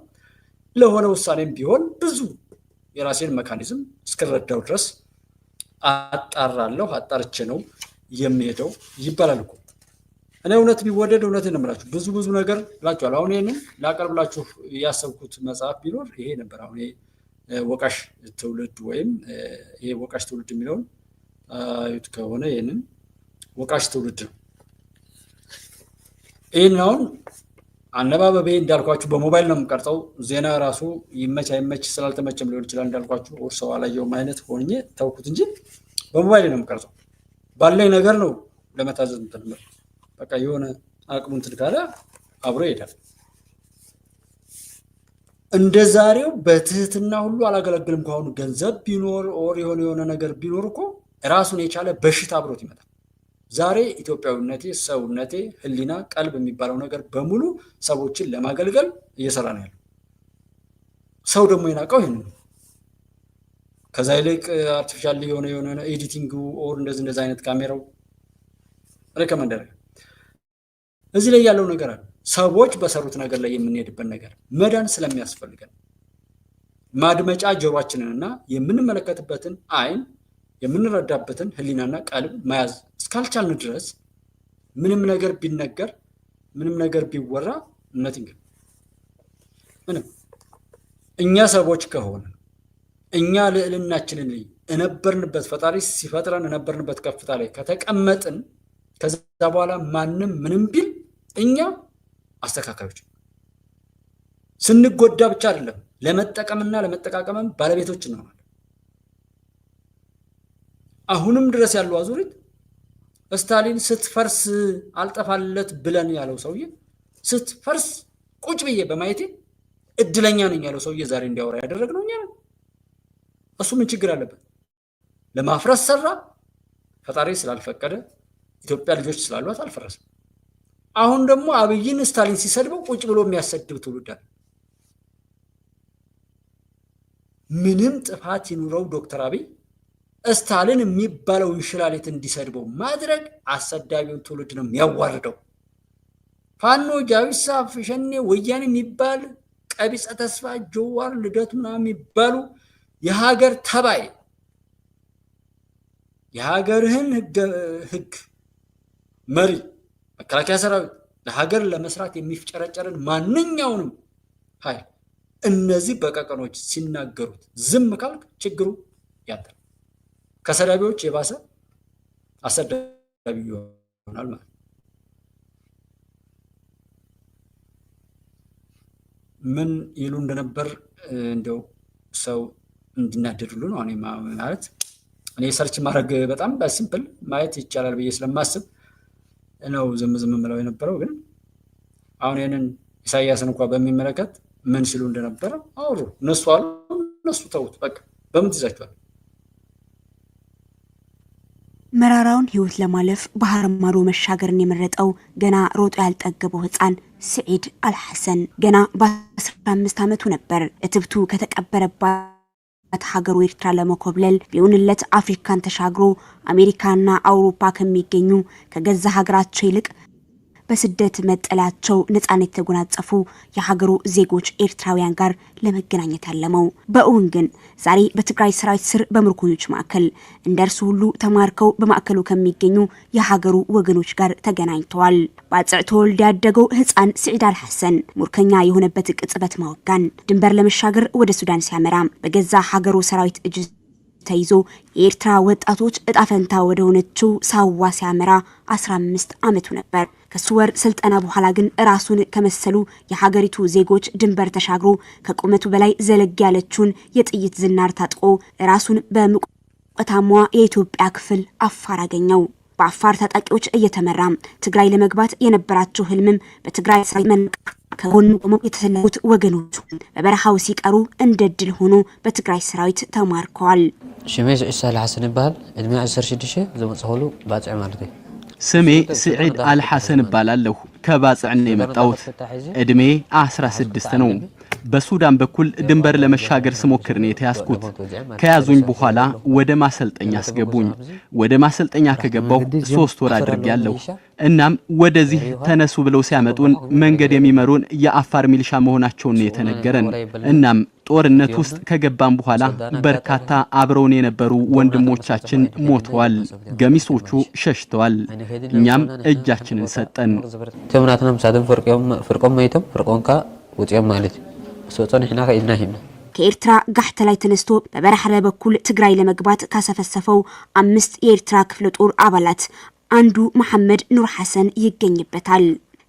Speaker 3: ለሆነ ውሳኔም ቢሆን ብዙ የራሴን መካኒዝም እስከረዳው ድረስ አጣራለሁ፣ አጣርቼ ነው የሚሄደው ይባላል እኮ። እኔ እውነት ቢወደድ እውነት ነው የምላችሁ ብዙ ነገር እላችኋለሁ። አሁን ይሄንን ላቀርብላችሁ ያሰብኩት መጽሐፍ ቢኖር ይሄ ነበር። አሁን ወቃሽ ትውልድ ወይም ይሄ ወቃሽ ትውልድ የሚለውን አዩት ከሆነ ይሄንን ወቃሽ ትውልድ ነው። ይሄን አሁን አነባበቤ እንዳልኳችሁ በሞባይል ነው የምቀርጸው። ዜና ራሱ ይመች አይመች ስላልተመቸም ሊሆን ይችላል እንዳልኳችሁ ወር ሰው አላየውም አይነት ሆኜ ተውኩት እንጂ በሞባይል ነው የምቀርጸው። ባለኝ ነገር ነው ለመታዘዝ እንትን በቃ የሆነ አቅሙን እንትን ካለ አብሮ ይሄዳል። እንደዛሬው በትህትና ሁሉ አላገለግልም። ከሆኑ ገንዘብ ቢኖር ኦር የሆነ ነገር ቢኖር እኮ ራሱን የቻለ በሽታ አብሮት ይመጣል። ዛሬ ኢትዮጵያዊነቴ፣ ሰውነቴ፣ ህሊና፣ ቀልብ የሚባለው ነገር በሙሉ ሰዎችን ለማገልገል እየሰራ ነው ያለው። ሰው ደግሞ የናቀው ይሄን ነው። ከዛ ይልቅ አርቲፊሻል የሆነ ኤዲቲንግ ኦር እንደዚህ አይነት ካሜራው ሪከመንድ አደረገ። እዚህ ላይ ያለው ነገር አለ። ሰዎች በሰሩት ነገር ላይ የምንሄድበት ነገር መዳን ስለሚያስፈልገን ማድመጫ ጆሮአችንንና የምንመለከትበትን አይን የምንረዳበትን ህሊናና ቀልብ መያዝ እስካልቻልን ድረስ ምንም ነገር ቢነገር ምንም ነገር ቢወራ እውነት እንግዲህ ምንም እኛ ሰዎች ከሆነ እኛ ልዕልናችንን እነበርንበት ፈጣሪ ሲፈጥረን እነበርንበት ከፍታ ላይ ከተቀመጥን ከዛ በኋላ ማንም ምንም ቢል እኛ አስተካካዮች ስንጎዳ ብቻ አይደለም ለመጠቀምና ለመጠቃቀምም ባለቤቶች እንሆናለን። አሁንም ድረስ ያለው አዙሪት ስታሊን ስትፈርስ አልጠፋለት ብለን ያለው ሰውዬ ስትፈርስ ቁጭ ብዬ በማየቴ እድለኛ ነኝ ያለው ሰውዬ ዛሬ እንዲያወራ ያደረግነው እኛ ነን። እሱ ምን ችግር አለበት? ለማፍረስ ሰራ። ፈጣሪ ስላልፈቀደ ኢትዮጵያ ልጆች ስላሏት አልፈረሰም። አሁን ደግሞ አብይን ስታሊን ሲሰድበው ቁጭ ብሎ የሚያሰድብ ትውልድ አለ። ምንም ጥፋት ይኑረው ዶክተር አብይ ስታሊን የሚባለውን ሽላሊት እንዲሰድበው ማድረግ አሰዳቢውን ትውልድ ነው የሚያዋርደው። ፋኖ፣ ጃዊሳ፣ ሸኔ፣ ወያኔ የሚባል ቀቢጸ ተስፋ፣ ጀዋር፣ ልደቱ ምናምን የሚባሉ የሀገር ተባይ የሀገርህን ህግ መሪ መከላከያ ሰራዊት ለሀገር ለመስራት የሚፍጨረጨርን ማንኛውንም ኃይል እነዚህ በቀቀኖች ሲናገሩት ዝም ካልክ ችግሩ ያንተ ነው። ከሰዳቢዎች የባሰ አሰዳቢ ይሆናል ማለት። ምን ይሉ እንደነበር እንደው ሰው እንዲናደዱሉ ነው። እኔ ማለት እኔ ሰርች ማድረግ በጣም በሲምፕል ማየት ይቻላል ብዬ ስለማስብ ነው ዝም ምለው የነበረው። ግን አሁን ይሄንን ኢሳያስን እንኳን በሚመለከት ምን ሲሉ እንደነበረ አውሩ። እነሱ አሉ፣ እነሱ ተውት። በቃ በምን ትይዛቸዋል?
Speaker 14: መራራውን ህይወት ለማለፍ ባህር ማዶ መሻገርን የመረጠው ገና ሮጦ ያልጠገበው ህፃን ስዒድ አልሐሰን ገና በ15 ዓመቱ ነበር እትብቱ ከተቀበረባት ሀገሩ ኤርትራ ለመኮብለል ቢሆንለት አፍሪካን ተሻግሮ አሜሪካና አውሮፓ ከሚገኙ ከገዛ ሀገራቸው ይልቅ በስደት መጠለያቸው ነፃነት የተጎናጸፉ የሀገሩ ዜጎች ኤርትራውያን ጋር ለመገናኘት ያለመው። በእውን ግን ዛሬ በትግራይ ሰራዊት ስር በምርኮኞች ማዕከል እንደርሱ ሁሉ ተማርከው በማዕከሉ ከሚገኙ የሀገሩ ወገኖች ጋር ተገናኝተዋል። በአጽዕ ተወልዶ ያደገው ህፃን ስዒድ አልሐሰን ሙርከኛ የሆነበት ቅጽበት ማወጋን ድንበር ለመሻገር ወደ ሱዳን ሲያመራ በገዛ ሀገሩ ሰራዊት እጅ ተይዞ የኤርትራ ወጣቶች እጣፈንታ ወደ ሆነችው ሳዋ ሲያመራ 15 ዓመቱ ነበር። ከሱወር ስልጠና በኋላ ግን ራሱን ከመሰሉ የሀገሪቱ ዜጎች ድንበር ተሻግሮ ከቁመቱ በላይ ዘለግ ያለችውን የጥይት ዝናር ታጥቆ ራሱን በሙቀታማ የኢትዮጵያ ክፍል አፋር አገኘው። በአፋር ታጣቂዎች እየተመራ ትግራይ ለመግባት የነበራቸው ህልምም በትግራይ ሰራዊት ከጎኑ ቆመው የተሰለፉት ወገኖቹ በበረሃው ሲቀሩ እንደ ድል ሆኖ በትግራይ ሰራዊት ተማርከዋል።
Speaker 15: ሽሜ ስዒድ አልሐሰን ይባላል። እድሜ 16 ዘመጽሁሉ ባጽዕ ማለት ነው።
Speaker 16: ስሜ ስዒድ አልሐሰን እባላለሁ። ከባጽዕና የመጣሁት እድሜ 16 ነው። በሱዳን በኩል ድንበር ለመሻገር ስሞክር ነው የተያዝኩት። ከያዙኝ በኋላ ወደ ማሰልጠኛ አስገቡኝ። ወደ ማሰልጠኛ ከገባሁ 3 ወር አድርጌያለሁ። እናም ወደዚህ ተነሱ ብለው ሲያመጡን መንገድ የሚመሩን የአፋር ሚሊሻ መሆናቸውን ነው የተነገረን። እናም ጦርነት ውስጥ ከገባን በኋላ በርካታ አብረውን የነበሩ ወንድሞቻችን ሞተዋል፣ ገሚሶቹ ሸሽተዋል። እኛም እጃችንን ሰጠን።
Speaker 15: ተምናትናም ሳደን ፍርቆም ማይተም ፍርቆንካ ወጪም ማለት ሶቶን እحنا ከኢድናሂም
Speaker 14: ከኤርትራ ጋህተ ላይ ተነስቶ በበረሃ በኩል ትግራይ ለመግባት ካሰፈሰፈው 5 የኤርትራ ክፍለ ጦር አባላት አንዱ መሐመድ ኑር ሐሰን ይገኝበታል።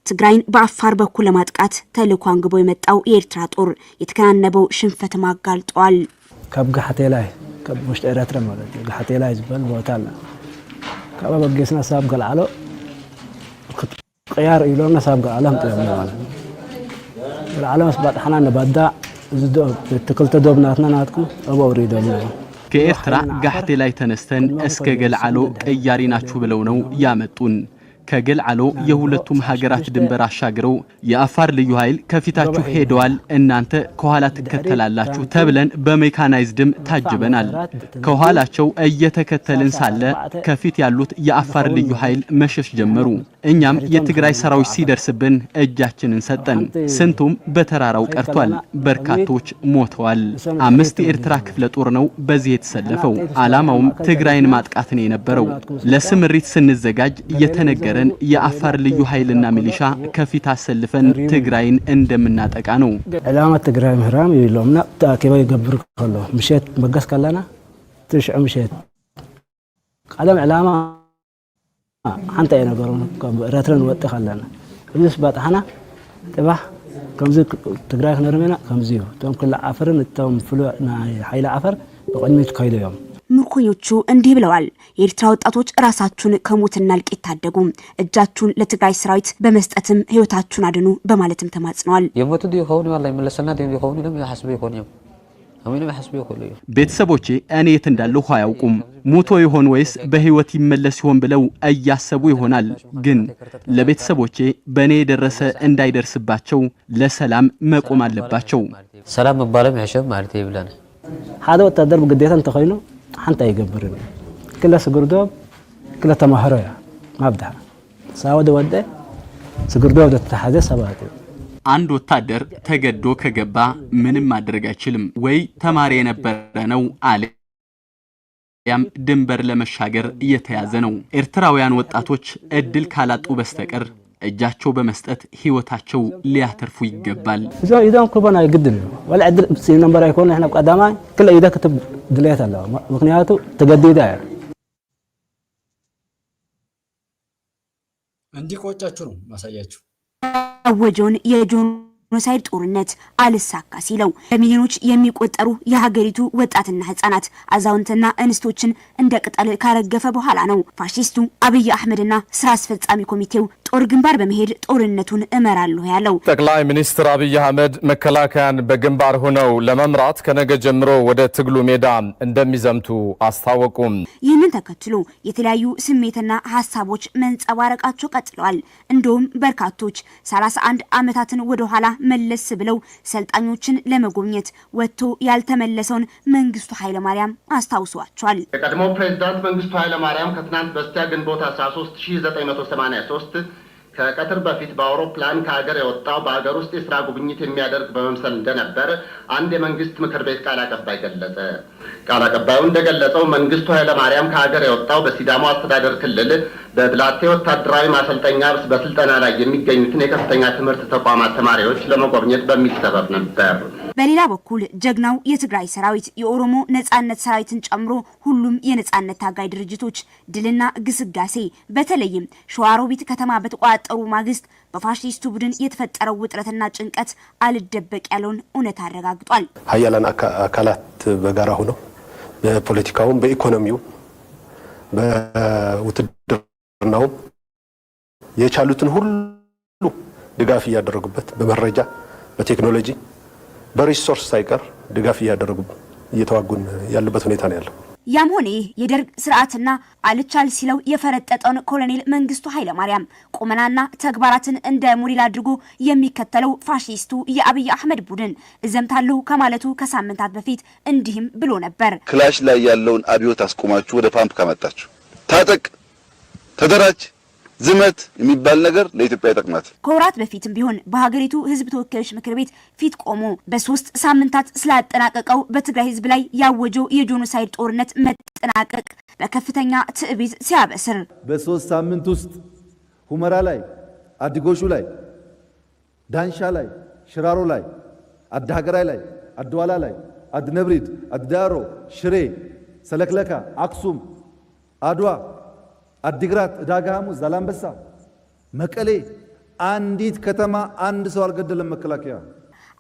Speaker 14: ትግራይን በአፋር በኩል ለማጥቃት ተልዕኮ አንግቦ የመጣው የኤርትራ ጦር የተከናነበው ሽንፈት ማጋልጧል።
Speaker 17: ካብ ጋህተ ላይ ካብ ውሽጥ ኤርትራ ማለት ጋህተ ላይ ዝባል ቦታ አለ። ካብ በገስና ሳብ ገልዓሎ ቀያር ኢሎና ሳብ ገልዓሎ አምጥተናል ማለት ነው። العالم أصبحت حنا نبدأ تكلت دوبناتنا ناتكم أبو أريد منه
Speaker 16: كإثرا قحت لا يتنستن أسكجل علو أيارينا شو بلونه يامتون كجل علو يهولتهم هاجرات دنبر عشاجرو يأفر ليهايل كفيتاتشو هيدوال إن أنت كهالات كتلالاتشو تبلن بميكانيزدم تجبنال كهالاتشو أيتكتلن سالة كفيت يالوت يأفر ليهايل مشش جمرو إنيام يتجري سراوي سيدر سبن أجاتشن ستن سنتم بتراراو كرتوال بركاتوش موتوال عمست إرتراك فلتورنو بزيت سلفو علامهم تجرين مات كاثنين برو لسمريت سن الزجاج يتنجر የአፋር ልዩ ኃይልና ሚሊሻ ከፊት አሰልፈን ትግራይን እንደምናጠቃ ነው።
Speaker 17: علامه ትግራይ ምህራም ይሎምና ታከበ ይገብር ከሎ ምሸት መገስ ካላና ትሽዕ ምሸት ቀደም علامه አንተ የነገሩ ረትረን ወጥ ካላና እዚህ ባጣና ጥባህ ከምዚ ትግራይ ከነርመና ከምዚው ቶም ኩላ አፈርን እቶም ፍሉ ኃይለ አፈር በቀኝት ካይደዮም
Speaker 14: ምርኮኞቹ እንዲህ ብለዋል። የኤርትራ ወጣቶች ራሳችሁን ከሞትና እልቂት ታደጉ፣ እጃችሁን ለትግራይ ሰራዊት በመስጠትም ህይወታችሁን አድኑ በማለትም ተማጽነዋል።
Speaker 15: የሞቱ ዲሆኑ والله መለሰና ዲሆኑ ለምን ያሐስቡ ይሆን ነው አሁንም ያሐስቡ ይሆን ነው።
Speaker 16: ቤተሰቦቼ እኔ የት እንዳለሁ አያውቁም። ሞቶ ይሆን ወይስ በህይወት ይመለስ ይሆን ብለው እያሰቡ ይሆናል። ግን ለቤተሰቦቼ በእኔ የደረሰ እንዳይደርስባቸው ለሰላም መቆም አለባቸው።
Speaker 15: ሰላም መባለም ያሸም ማለት ይብላል
Speaker 17: ሓደ ወታደር በግዴታ እንተኸይኑ حنت يقبرن كل سجردوب كل تمهريا ما بدها ساود وده سجردوب ده تحدث سباتي
Speaker 16: አንድ ወታደር ተገዶ ከገባ ምንም ማድረግ አይችልም። ወይ ተማሪ የነበረ ነው አለያም ድንበር ለመሻገር እየተያዘ ነው። ኤርትራውያን ወጣቶች እድል ካላጡ በስተቀር እጃቸው በመስጠት ህይወታቸው ሊያተርፉ ይገባል።
Speaker 17: إذا كلنا يقدم ولا عدل نمبر يكون إحنا قدامي كل إذا كتب دليت الله مكنياته تجديده
Speaker 3: عندي ቆጫችሁ ነው ማሳያችሁ
Speaker 14: አወጆን የጄኖሳይድ ጦርነት አልሳካ ሲለው በሚሊዮኖች የሚቆጠሩ የሀገሪቱ ወጣትና ህፃናት አዛውንትና እንስቶችን እንደ ቅጠል ካረገፈ በኋላ ነው ፋሺስቱ አብይ አህመድና ስራ አስፈጻሚ ኮሚቴው ጦር ግንባር በመሄድ ጦርነቱን እመራለሁ ያለው።
Speaker 18: ጠቅላይ ሚኒስትር አብይ አህመድ መከላከያን በግንባር ሆነው ለመምራት ከነገ ጀምሮ ወደ ትግሉ ሜዳ እንደሚዘምቱ አስታወቁ።
Speaker 14: ይህንን ተከትሎ የተለያዩ ስሜትና ሐሳቦች መንጸባረቃቸው ቀጥለዋል። እንደውም በርካቶች 31 ዓመታትን ወደ ኋላ መለስ ብለው ሰልጣኞችን ለመጎብኘት ወጥቶ ያልተመለሰውን መንግስቱ ኃይለ ማርያም አስታውሷቸዋል።
Speaker 19: የቀድሞ ፕሬዝዳንት መንግስቱ ኃይለ ማርያም ከትናንት በስቲያ ግንቦት 13 1983 ከቀትር በፊት በአውሮፕላን ከሀገር የወጣው በሀገር ውስጥ የስራ ጉብኝት የሚያደርግ በመምሰል እንደነበር አንድ የመንግስት ምክር ቤት ቃል አቀባይ ገለጸ። ቃል አቀባዩ እንደገለጸው መንግስቱ ኃይለ ማርያም ከሀገር የወጣው በሲዳሞ አስተዳደር ክልል በብላቴ ወታደራዊ ማሰልጠኛ በስልጠና ላይ የሚገኙትን የከፍተኛ ትምህርት ተቋማት ተማሪዎች ለመጎብኘት በሚል ሰበብ ነበር።
Speaker 14: በሌላ በኩል ጀግናው የትግራይ ሰራዊት የኦሮሞ ነጻነት ሰራዊትን ጨምሮ ሁሉም የነጻነት ታጋይ ድርጅቶች ድልና ግስጋሴ በተለይም ሸዋሮቢት ከተማ በተቋጠሩ ማግስት በፋሺስቱ ቡድን የተፈጠረው ውጥረትና ጭንቀት አልደበቅ ያለውን እውነት አረጋግጧል።
Speaker 20: ሀያላን አካላት በጋራ ሆነው በፖለቲካውም በኢኮኖሚው በውትድርናው የቻሉትን ሁሉ ድጋፍ እያደረጉበት በመረጃ በቴክኖሎጂ በሪሶርስ ሳይቀር ድጋፍ እያደረጉ እየተዋጉን ያለበት ሁኔታ ነው ያለው።
Speaker 14: ያም ሆነ ይህ የደርግ ስርዓትና አልቻል ሲለው የፈረጠጠውን ኮሎኔል መንግስቱ ኃይለማርያም ቁመናና ተግባራትን እንደ ሞዴል አድርጎ የሚከተለው ፋሺስቱ የአብይ አህመድ ቡድን እዘምታለሁ ከማለቱ ከሳምንታት በፊት እንዲህም ብሎ ነበር።
Speaker 12: ክላሽ ላይ ያለውን አብዮት አስቆማችሁ ወደ ፓምፕ ካመጣችሁ ታጠቅ፣ ተደራጅ፣ ዝመት የሚባል ነገር ለኢትዮጵያ ይጠቅማት።
Speaker 14: ከወራት በፊትም ቢሆን በሀገሪቱ ህዝብ ተወካዮች ምክር ቤት ፊት ቆሞ በ3 ሳምንታት ስላጠናቀቀው በትግራይ ህዝብ ላይ ያወጀው የጄኖሳይድ ጦርነት መጠናቀቅ በከፍተኛ ትዕቢት ሲያበስር
Speaker 21: በ3 ሳምንት ውስጥ ሁመራ ላይ፣ አዲጎሹ ላይ፣ ዳንሻ ላይ፣ ሽራሮ ላይ፣ አዳሀገራይ ላይ፣ አድዋላ ላይ፣ አድነብሪድ፣ አድዳሮ፣ ሽሬ፣ ሰለክለካ፣ አክሱም፣ አድዋ፣ አዲግራት፣ ዕዳጋ ሐሙስ፣ ዛላምበሳ፣ መቀሌ አንዲት ከተማ አንድ ሰው አልገደለም መከላከያ።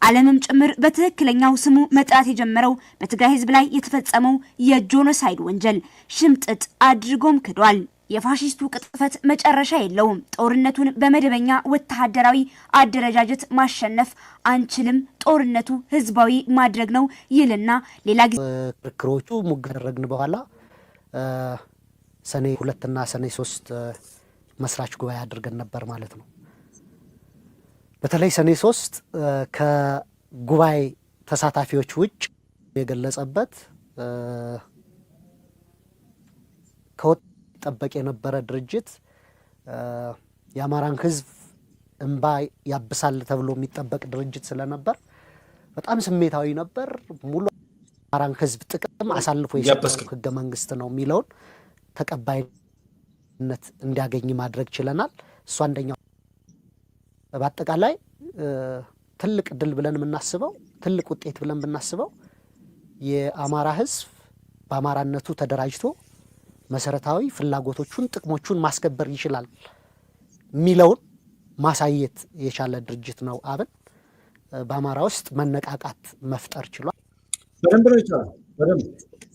Speaker 14: ዓለምም ጭምር በትክክለኛው ስሙ መጥራት የጀመረው በትግራይ ህዝብ ላይ የተፈጸመው የጄኖሳይድ ወንጀል ሽምጥጥ አድርጎም ክዷል። የፋሺስቱ ቅጥፈት መጨረሻ የለውም። ጦርነቱን በመደበኛ ወታደራዊ አደረጃጀት ማሸነፍ አንችልም፣ ጦርነቱ ህዝባዊ ማድረግ ነው ይልና ሌላ ጊዜ
Speaker 22: ክርክሮቹ ሙገረግን በኋላ ሰኔ 2 እና ሰኔ 3 መስራች ጉባኤ አድርገን ነበር ማለት ነው። በተለይ ሰኔ 3 ከጉባኤ ተሳታፊዎች ውጭ የገለጸበት ከወጣ የነበረ ድርጅት የአማራን ህዝብ እንባ ያብሳል ተብሎ የሚጠበቅ ድርጅት ስለነበር በጣም ስሜታዊ ነበር። ሙሉ አማራን ህዝብ ጥቅም አሳልፎ የሰጠው ህገ መንግስት ነው የሚለውን ተቀባይነት እንዲያገኝ ማድረግ ችለናል። እሱ አንደኛው። በአጠቃላይ ትልቅ ድል ብለን የምናስበው ትልቅ ውጤት ብለን ብናስበው የአማራ ህዝብ በአማራነቱ ተደራጅቶ መሰረታዊ ፍላጎቶቹን ጥቅሞቹን ማስከበር ይችላል የሚለውን ማሳየት የቻለ ድርጅት ነው አብን። በአማራ ውስጥ መነቃቃት መፍጠር ችሏል።
Speaker 3: በደንብ ነው ይቻላል።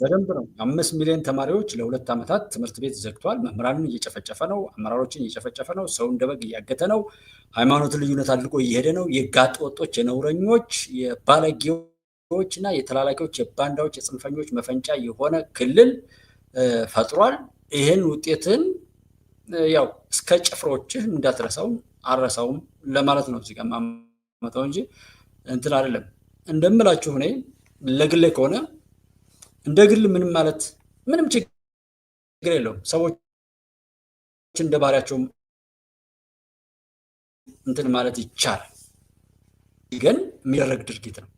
Speaker 3: በደንብ ነው። 5 ሚሊዮን ተማሪዎች ለ2 ዓመታት ትምህርት ቤት ዘግቷል። መምህራንን እየጨፈጨፈ ነው። አመራሮችን እየጨፈጨፈ ነው። ሰው እንደ በግ እያገተ ነው። ሃይማኖትን ልዩነት አድርጎ እየሄደ ነው። የጋጥ ወጦች፣ የነውረኞች፣ የባለጌዎች እና የተላላኪዎች፣ የባንዳዎች፣ የጽንፈኞች መፈንጫ የሆነ ክልል ፈጥሯል። ይህን ውጤትን ያው እስከ ጭፍሮችህ እንዳትረሳው አረሳውም ለማለት ነው እዚህ ጋር ማመጣው እንጂ እንትን አይደለም። እንደምላችሁ እኔ ለግሌ ከሆነ እንደ ግል ምንም ማለት ምንም ችግር የለውም። ሰዎች እንደ ባህሪያቸው እንትን ማለት ይቻላል። ግን የሚደረግ ድርጊት ነው።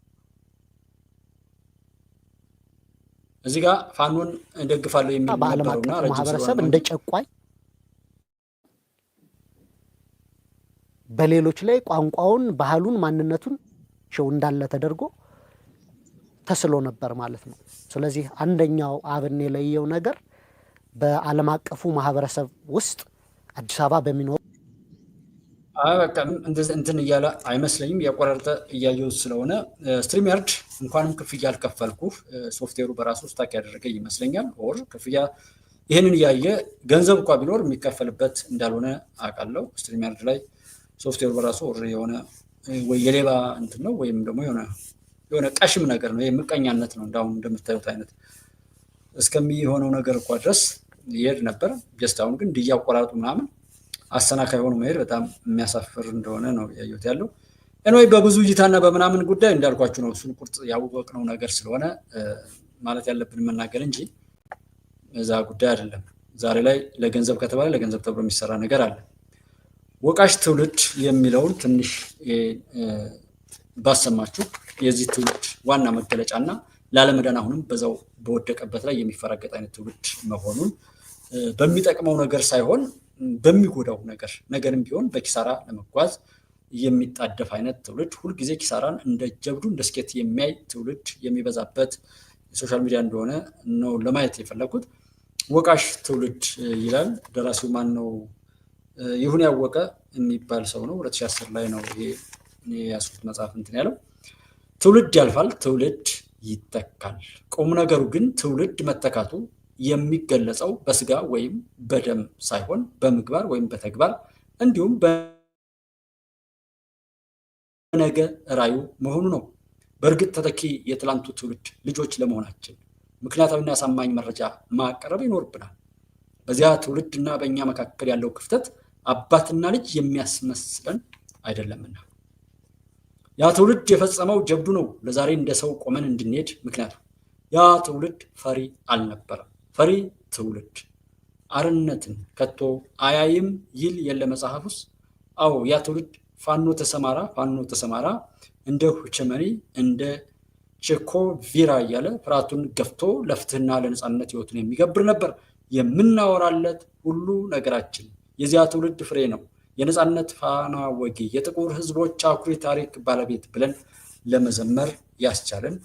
Speaker 3: እዚህ ጋር ፋኖን እንደግፋለሁ የሚል ነበርና
Speaker 22: ማህበረሰብ እንደ ጨቋኝ በሌሎች ላይ ቋንቋውን፣ ባህሉን፣ ማንነቱን እንዳለ ተደርጎ ተስሎ ነበር ማለት ነው። ስለዚህ አንደኛው አብን የለየው ነገር በዓለም አቀፉ ማህበረሰብ ውስጥ አዲስ አበባ በሚኖር
Speaker 3: በቃ እንትን እያለ አይመስለኝም። ያቆራረጠ እያየው ስለሆነ ስትሪም ያርድ እንኳንም ክፍያ አልከፈልኩ ሶፍትዌሩ በራሱ ስታክ ያደረገ ይመስለኛል። ኦር ክፍያ ይህንን እያየ ገንዘብ እንኳ ቢኖር የሚከፈልበት እንዳልሆነ አውቃለሁ። ስትሪም ያርድ ላይ ሶፍትዌሩ በራሱ ኦር የሆነ ወይ የሌባ እንትን ነው ወይም ደግሞ የሆነ ቀሽም ነገር ነው፣ የምቀኛነት ነው። እንዳሁን እንደምታዩት አይነት እስከሚሆነው ነገር እንኳ ድረስ ይሄድ ነበር። ጀስት አሁን ግን እንዲያቆራረጡ ምናምን አሰናካይ ሆኖ መሄድ በጣም የሚያሳፍር እንደሆነ ነው ያየሁት ያለው። ኤንዌይ በብዙ እይታና በምናምን ጉዳይ እንዳልኳችሁ ነው። እሱን ቁርጥ ያወቅነው ነገር ስለሆነ ማለት ያለብን መናገር እንጂ እዛ ጉዳይ አይደለም። ዛሬ ላይ ለገንዘብ ከተባለ ለገንዘብ ተብሎ የሚሰራ ነገር አለ። ወቃሽ ትውልድ የሚለውን ትንሽ ባሰማችሁ የዚህ ትውልድ ዋና መገለጫና ላለመዳን አሁንም በዛው በወደቀበት ላይ የሚፈራገጥ አይነት ትውልድ መሆኑን በሚጠቅመው ነገር ሳይሆን በሚጎዳው ነገርም ቢሆን በኪሳራ ለመጓዝ የሚጣደፍ አይነት ትውልድ፣ ሁልጊዜ ኪሳራን እንደ ጀብዱ እንደ ስኬት የሚያይ ትውልድ የሚበዛበት ሶሻል ሚዲያ እንደሆነ ነው ለማየት የፈለኩት። ወቃሽ ትውልድ ይላል። ደራሲው ማን ነው? ይሁን ያወቀ የሚባል ሰው ነው። 2010 ላይ ነው ይሄ የያዝኩት መጽሐፍ እንትን ያለው። ትውልድ ያልፋል፣ ትውልድ ይተካል። ቁም ነገሩ ግን ትውልድ መተካቱ የሚገለጸው በስጋ ወይም በደም ሳይሆን በምግባር ወይም በተግባር እንዲሁም በነገ ራዩ መሆኑ ነው። በእርግጥ ተተኪ የትላንቱ ትውልድ ልጆች ለመሆናችን ምክንያታዊና አሳማኝ መረጃ ማቅረብ ይኖርብናል። በዚያ ትውልድና በእኛ መካከል ያለው ክፍተት አባትና ልጅ የሚያስመስለን አይደለምና ያ ትውልድ የፈጸመው ጀብዱ ነው ለዛሬ እንደ ሰው ቆመን እንድንሄድ ምክንያቱ። ያ ትውልድ ፈሪ አልነበረም። ፈሪ ትውልድ አርነትን ከቶ አያይም ይል የለ መጽሐፍ ውስጥ። አዎ ያ ትውልድ ፋኖ ተሰማራ እንደ ሁቸመኒ እንደ ቼኮቪራ እያለ ፍርሃቱን ገፍቶ ለፍትህና ለነጻነት ህይወቱን የሚገብር ነበር። የምናወራለት ሁሉ ነገራችን የዚያ ትውልድ ፍሬ ነው። የነጻነት ፋና ወጊ የጥቁር ህዝቦች አኩሪ ታሪክ ባለቤት ብለን ለመዘመር ያስቻለን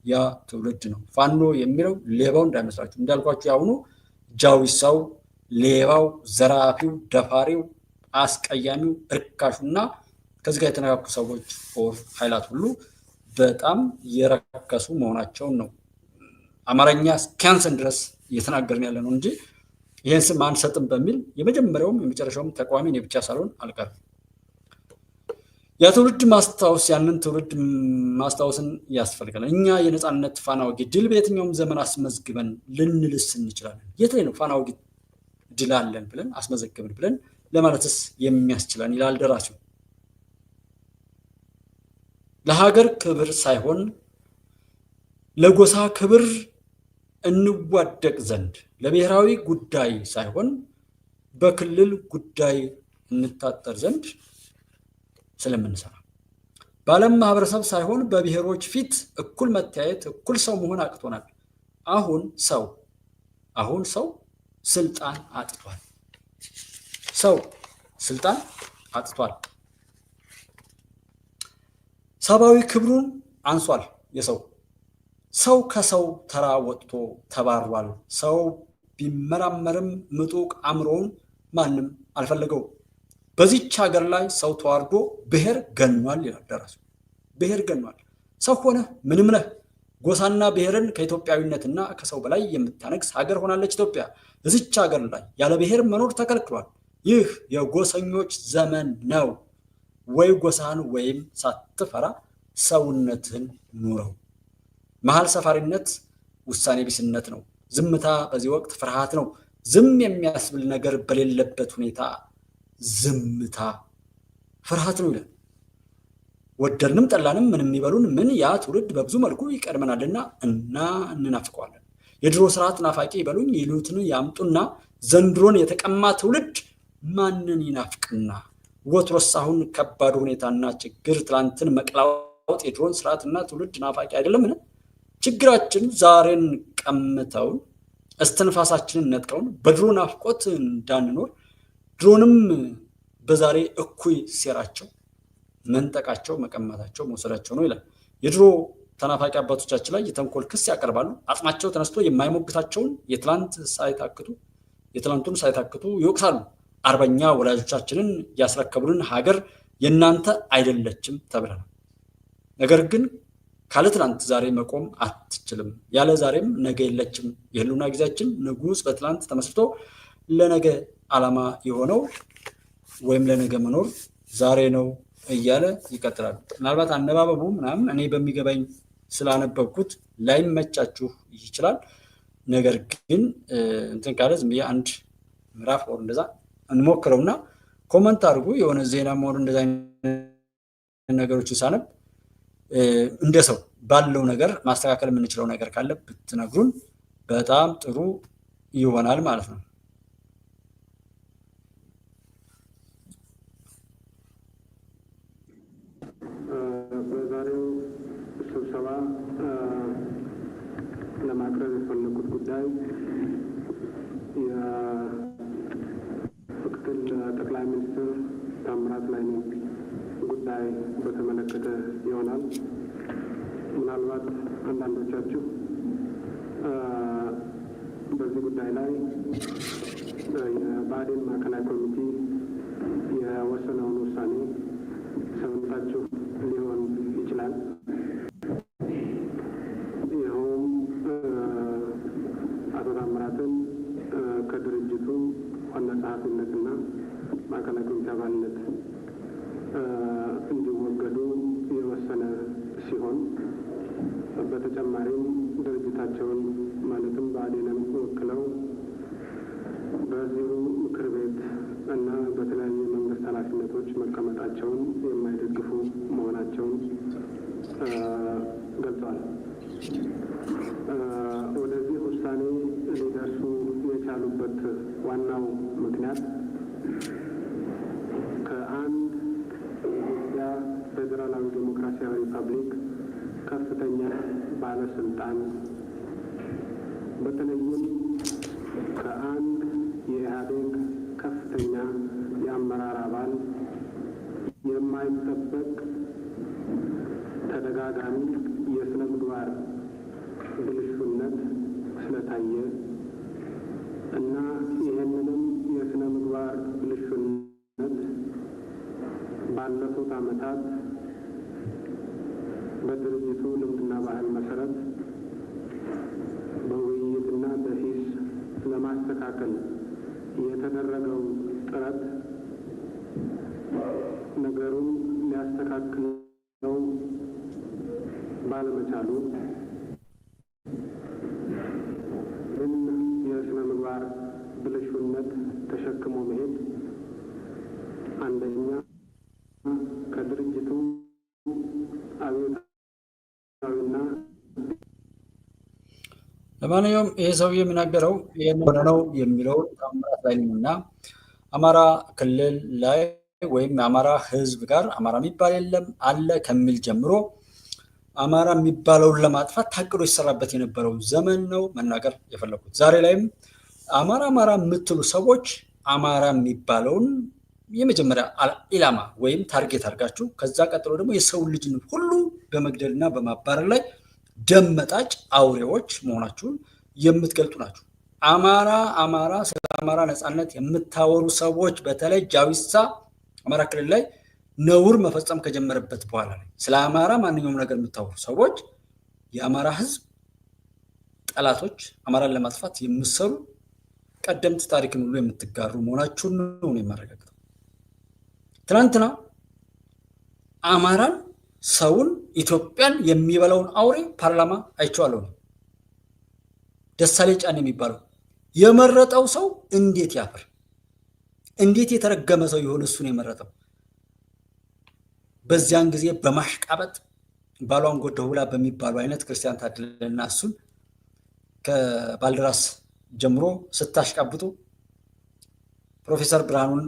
Speaker 3: ያ ትውልድ ነው። ፋኖ የሚለው ሌባው እንዳይመስላችሁ እንዳልኳችሁ ያሁኑ ጃዊሳው፣ ሌባው፣ ዘራፊው፣ ደፋሪው፣ አስቀያሚው፣ እርካሹና ከዚህ ጋር የተነካኩ ሰዎች ኦር ኃይላት ሁሉ በጣም የረከሱ መሆናቸውን ነው አማርኛ እስኪያንሰን ድረስ እየተናገርን ያለ ነው እንጂ ይህን ስም አንሰጥም በሚል የመጀመሪያውም የመጨረሻውም ተቃዋሚ እኔ ብቻ ሳልሆን አልቀርም። ያ ትውልድ ማስታወስ ያንን ትውልድ ማስታወስን ያስፈልጋል። እኛ የነጻነት ፋና ወጊ ድል በየትኛውም ዘመን አስመዝግበን ልንልስ እንችላለን። የት ላይ ነው ፋና ወጊ ድል አለን ብለን አስመዘግብን ብለን ለማለትስ የሚያስችለን ይላል ደራሲው። ለሀገር ክብር ሳይሆን ለጎሳ ክብር እንዋደቅ ዘንድ ለብሔራዊ ጉዳይ ሳይሆን በክልል ጉዳይ እንታጠር ዘንድ ስለምንሰራ በዓለም ማህበረሰብ ሳይሆን በብሔሮች ፊት እኩል መተያየት እኩል ሰው መሆን አቅቶናል። አሁን ሰው ስልጣን አጥቷል። አጥቷል። ሰብአዊ ክብሩን አንሷል። ሰው ከሰው ተራ ወጥቶ ተባሯል። ሰው ቢመራመርም ምጡቅ አእምሮውን ማንም አልፈለገው። በዚች ሀገር ላይ ሰው ተዋርዶ ብሔር ገኗል ይላል ደራሲው። ብሔር ገኗል። ሰው ሆነ ምንም ነህ። ጎሳና ብሔርን ከኢትዮጵያዊነትና ከሰው በላይ የምታነግስ ሀገር ሆናለች ኢትዮጵያ። በዚች ሀገር ላይ ያለ ብሔር መኖር ተከልክሏል። ይህ የጎሰኞች ዘመን ነው። ወይ ጎሳህን ወይም ሳትፈራ ሰውነትህን ኑረው። መሀል ሰፋሪነት ውሳኔ ቢስነት ነው። ዝምታ በዚህ ወቅት ፍርሃት ነው። ዝም የሚያስብል ነገር በሌለበት ሁኔታ ዝምታ ፍርሃት ነው ይላል። ወደድንም ጠላንም ምን የሚበሉን ምን ያ ትውልድ በብዙ መልኩ ይቀድመናልና እንናፍቀዋለን። የድሮ ስርዓት ናፋቂ ይበሉኝ ይሉትን ያምጡና ዘንድሮን የተቀማ ትውልድ ማንን ይናፍቅና? ወትሮስ አሁን ከባድ ሁኔታና ችግር ትላንትን መቅላወጥ የድሮን ስርዓትና ትውልድ ናፋቂ አይደለምን? ችግራችን ዛሬን ቀምተውን እስትንፋሳችንን ነጥቀውን በድሮ ናፍቆት እንዳንኖር ድሮንም በዛሬ እኩይ ሴራቸው መንጠቃቸው፣ መቀማታቸው፣ መውሰዳቸው ነው ይላል። የድሮ ተናፋቂ አባቶቻችን ላይ የተንኮል ክስ ያቀርባሉ። አጽማቸው ተነስቶ የማይሞግታቸውን የትላንቱን ሳይታክቱ ይወቅሳሉ። አርበኛ ወላጆቻችንን ያስረከቡንን ሀገር የእናንተ አይደለችም ተብለናል። ነገር ግን ካለ ትላንት ዛሬ መቆም አትችልም። ያለ ዛሬም ነገ የለችም። የህልውና ጊዜያችን ንጉሥ በትላንት ተመስርቶ ለነገ ዓላማ የሆነው ወይም ለነገ መኖር ዛሬ ነው እያለ ይቀጥላል። ምናልባት አነባበቡ ምናምን እኔ በሚገባኝ ስላነበብኩት ላይመቻችሁ ይችላል። ነገር ግን እንትን ካለ ዝም ብዬ አንድ ምዕራፍ ወር እንደዛ እንሞክረውና ኮመንት አድርጉ። የሆነ ዜና መሆኑ እንደዛ ነገሮችን ሳነብ እንደ ሰው ባለው ነገር ማስተካከል የምንችለው ነገር ካለ ብትነግሩን በጣም ጥሩ ይሆናል ማለት ነው።
Speaker 11: በዛሬው ስብሰባ ለማቅረብ የፈለጉት ጉዳይ የምክትል ጠቅላይ ሚኒስትር ታምራት ላይኔን ጉዳይ በተመለከተ ይሆናል። ምናልባት አንዳንዶቻችሁ በዚህ ጉዳይ ላይ የብአዴን ማዕከላዊ ኮሚቴ የወሰነውን ውሳኔ ሰምታችሁ ሊሆን ይችላል። ይኸውም አቶ ታምራትን ከድርጅቱ ዋና ጸሐፊነትና ማዕከላዊ ኮሚቴ አባልነት እንዲወገዱ የወሰነ ሲሆን በተጨማሪም ድርጅታቸውን ማለትም ብአዴንን ወክለው በዚሁ ምክር ቤት እና በተለያዩ የመንግስት ኃላፊነቶች መቀመጣቸውን የማይደግፉ መሆናቸውን ገልጿል። ወደዚህ ውሳኔ ሊደርሱ የቻሉበት ዋናው ምክንያት ከአንድ የኢትዮጵያ ፌዴራላዊ ዴሞክራሲያዊ ሪፐብሊክ ከፍተኛ ባለስልጣን በተለይም ከአንድ የኢህአዴግ ከፍተኛ የአመራር አባል የማይጠበቅ ተደጋጋሚ የስነ ምግባር ብልሹነት ስለታየ እና ይህንንም የስነ ምግባር ብልሹነት ባለፉት ዓመታት በድርጅቱ ልምድና ባህል መሰረት በውይይትና በሂስ ለማስተካከል የተደረገው ጥረት ነገሩን ሊያስተካክለው ባለመቻሉ ግን የስነ ምግባር ብልሹነት ተሸክሞ መሄድ አንደኛ ከድርጅቱ አብዮታዊና
Speaker 3: ለማንኛውም ይሄ ሰው የሚናገረው ይሄን ነው የሚለውን ታምራት ላይ ነውና አማራ ክልል ላይ ወይም የአማራ ህዝብ ጋር አማራ የሚባል የለም አለ ከሚል ጀምሮ አማራ የሚባለውን ለማጥፋት ታቅዶ ይሰራበት የነበረው ዘመን ነው መናገር የፈለኩት። ዛሬ ላይም አማራ የምትሉ ሰዎች አማራ የሚባለውን የመጀመሪያ ኢላማ ወይም ታርጌት አድርጋችሁ ከዛ ቀጥሎ ደግሞ የሰው ልጅን ሁሉ በመግደልና በማባረር ላይ ደመጣጭ አውሬዎች መሆናችሁን የምትገልጡ ናችሁ። አማራ ስለ አማራ ነፃነት የምታወሩ ሰዎች በተለይ ጃዊሳ አማራ ክልል ላይ ነውር መፈጸም ከጀመረበት በኋላ ላይ ስለ አማራ ማንኛውም ነገር የምታወሩ ሰዎች የአማራ ህዝብ ጠላቶች፣ አማራን ለማጥፋት የምትሰሩ ቀደምት ታሪክን ሁሉ የምትጋሩ መሆናችሁን ነው የማረጋግጠው። ትናንትና አማራን ሰውን ኢትዮጵያን የሚበላውን አውሬ ፓርላማ አይቼዋለሁ። ደሳሌ ጫን የሚባለው የመረጠው ሰው እንዴት ያፍር! እንዴት የተረገመ ሰው የሆነ እሱን የመረጠው። በዚያን ጊዜ በማሽቃበጥ ባሏን ጎዳሁ ብላ በሚባሉ አይነት ክርስቲያን ታደለና እሱን ከባልደራስ ጀምሮ ስታሽቃብጡ ፕሮፌሰር ብርሃኑን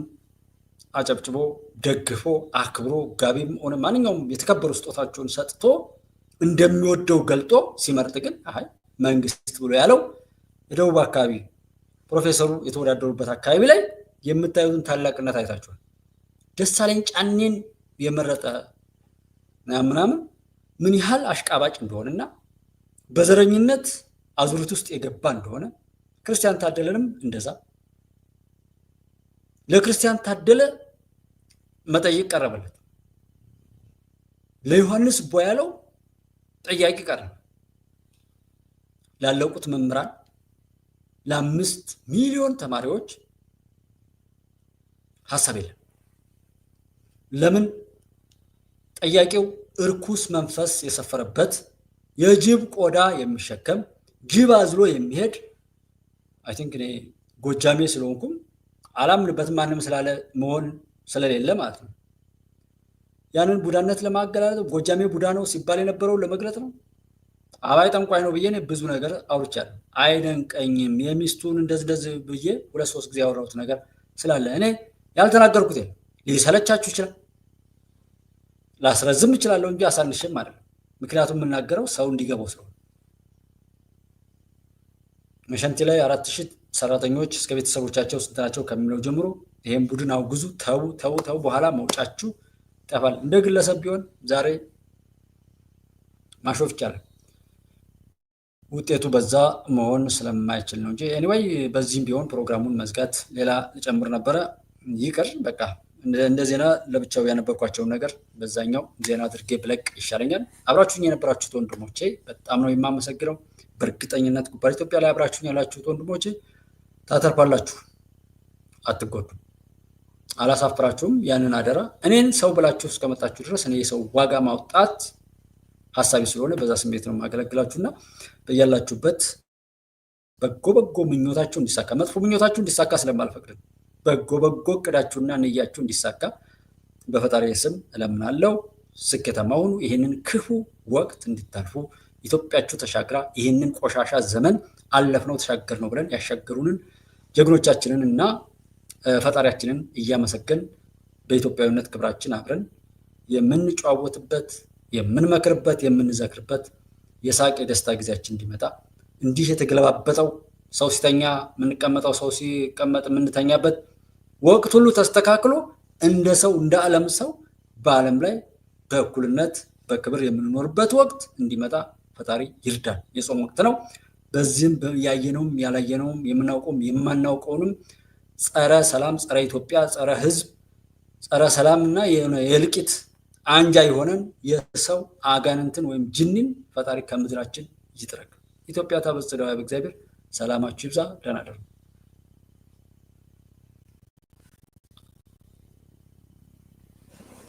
Speaker 3: አጨብጭቦ ደግፎ አክብሮ ጋቢም ሆነ ማንኛውም የተከበሩ ስጦታቸውን ሰጥቶ እንደሚወደው ገልጦ ሲመርጥ ግን አይ መንግስት ብሎ ያለው የደቡብ አካባቢ ፕሮፌሰሩ የተወዳደሩበት አካባቢ ላይ የምታዩትን ታላቅነት አይታችኋል። ደሳለኝ ጫኔን የመረጠ ምናምን ምን ያህል አሽቃባጭ እንደሆነና በዘረኝነት አዙሪት ውስጥ የገባ እንደሆነ ክርስቲያን ታደለንም እንደዛ ለክርስቲያን ታደለ መጠይቅ ቀረበለት። ለዮሐንስ ቦያለው ጥያቄ ቀረበ። ላለቁት መምህራን ለ5 ሚሊዮን ተማሪዎች ሐሳብ የለም። ለምን? ጥያቄው እርኩስ መንፈስ የሰፈረበት የጅብ ቆዳ የሚሸከም ጅብ አዝሎ የሚሄድ አይ ቲንክ እኔ ጎጃሜ ስለሆንኩም አላምንበትም ማንም ስላለ መሆን ስለሌለ ማለት ነው። ያንን ቡዳነት ለማገላለጥ ጎጃሜ ቡዳ ነው ሲባል የነበረው ለመግለጥ ነው። አባይ ጠንቋይ ነው ብዬ ብዙ ነገር አውርቻለሁ። አይደንቀኝም። የሚስቱን እንደዚህ ብዬ 2-3 ጊዜ ያወራሁት ነገር ስላለ እኔ ያልተናገርኩት የለም። ሊሰለቻችሁ ይችላል፣ ላስረዝም ይችላለሁ እንጂ አሳንሽም አይደለም። ምክንያቱም የምናገረው ሰው እንዲገባው ስለሆነ መሸንቲ ላይ 4000 ሰራተኞች እስከ ቤተሰቦቻቸው ስንት ናቸው ከሚለው ጀምሮ ይሄን ቡድን አውግዙ፣ ተው፣ በኋላ መውጫችሁ ጠፋል። እንደ ግለሰብ ቢሆን ዛሬ ማሾፍ ይቻላል። ውጤቱ በዛ መሆን ስለማይችል ነው እንጂ ኤኒዌይ በዚህም ቢሆን ፕሮግራሙን መዝጋት ሌላ ልጨምር ነበረ። ይቅር በቃ እንደ ዜና ለብቻው ያነበብኳቸውን ነገር በዛኛው ዜና አድርጌ ብለቅ ይሻለኛል። አብራችሁኝ የነበራችሁት ወንድሞቼ በጣም ነው የማመሰግነው። በእርግጠኝነት ጉባኤ ኢትዮጵያ ላይ አብራችሁኝ ያላችሁት ወንድሞቼ ታተርፋላችሁ፣ አትጎዱ፣ አላሳፍራችሁም። ያንን አደራ እኔን ሰው ብላችሁ እስከመጣችሁ ድረስ እኔ የሰው ዋጋ ማውጣት ሀሳቢ ስለሆነ በዛ ስሜት ነው የማገለግላችሁና በያላችሁበት በጎ ምኞታችሁ እንዲሳካ፣ መጥፎ ምኞታችሁ እንዲሳካ ስለማልፈቅድ በጎ እቅዳችሁና ንያችሁ እንዲሳካ በፈጣሪ ስም እለምናለሁ። ስኬታማ ሁኑ። ይህንን ክፉ ወቅት እንድታልፉ ኢትዮጵያችሁ ተሻግራ ይህንን ቆሻሻ ዘመን አለፍነው ተሻገርነው ብለን ያሻገሩንን ጀግኖቻችንን እና ፈጣሪያችንን እያመሰገን በኢትዮጵያዊነት ክብራችን አብረን የምንጨዋወትበት፣ የምንመክርበት፣ የምንዘክርበት የሳቅ የደስታ ጊዜያችን እንዲመጣ እንዲህ የተገለባበጠው ሰው ሲተኛ የምንቀመጠው ሰው ሲቀመጥ የምንተኛበት ወቅት ሁሉ ተስተካክሎ እንደ ሰው እንደ ዓለም ሰው በዓለም ላይ በእኩልነት በክብር የምንኖርበት ወቅት እንዲመጣ ፈጣሪ ይርዳል። የጾም ወቅት ነው። በዚህም ያየነውም ያላየነውም የምናውቀውም የማናውቀውንም ጸረ ሰላም፣ ጸረ ኢትዮጵያ፣ ጸረ ሕዝብ፣ ጸረ ሰላም እና የእልቂት አንጃ የሆነን የሰው አጋንንትን ወይም ጅኒን ፈጣሪ ከምድራችን ይጥረግ። ኢትዮጵያ ታበጽሕደዋ በእግዚአብሔር። ሰላማችሁ ይብዛ። ደህና እደሩ።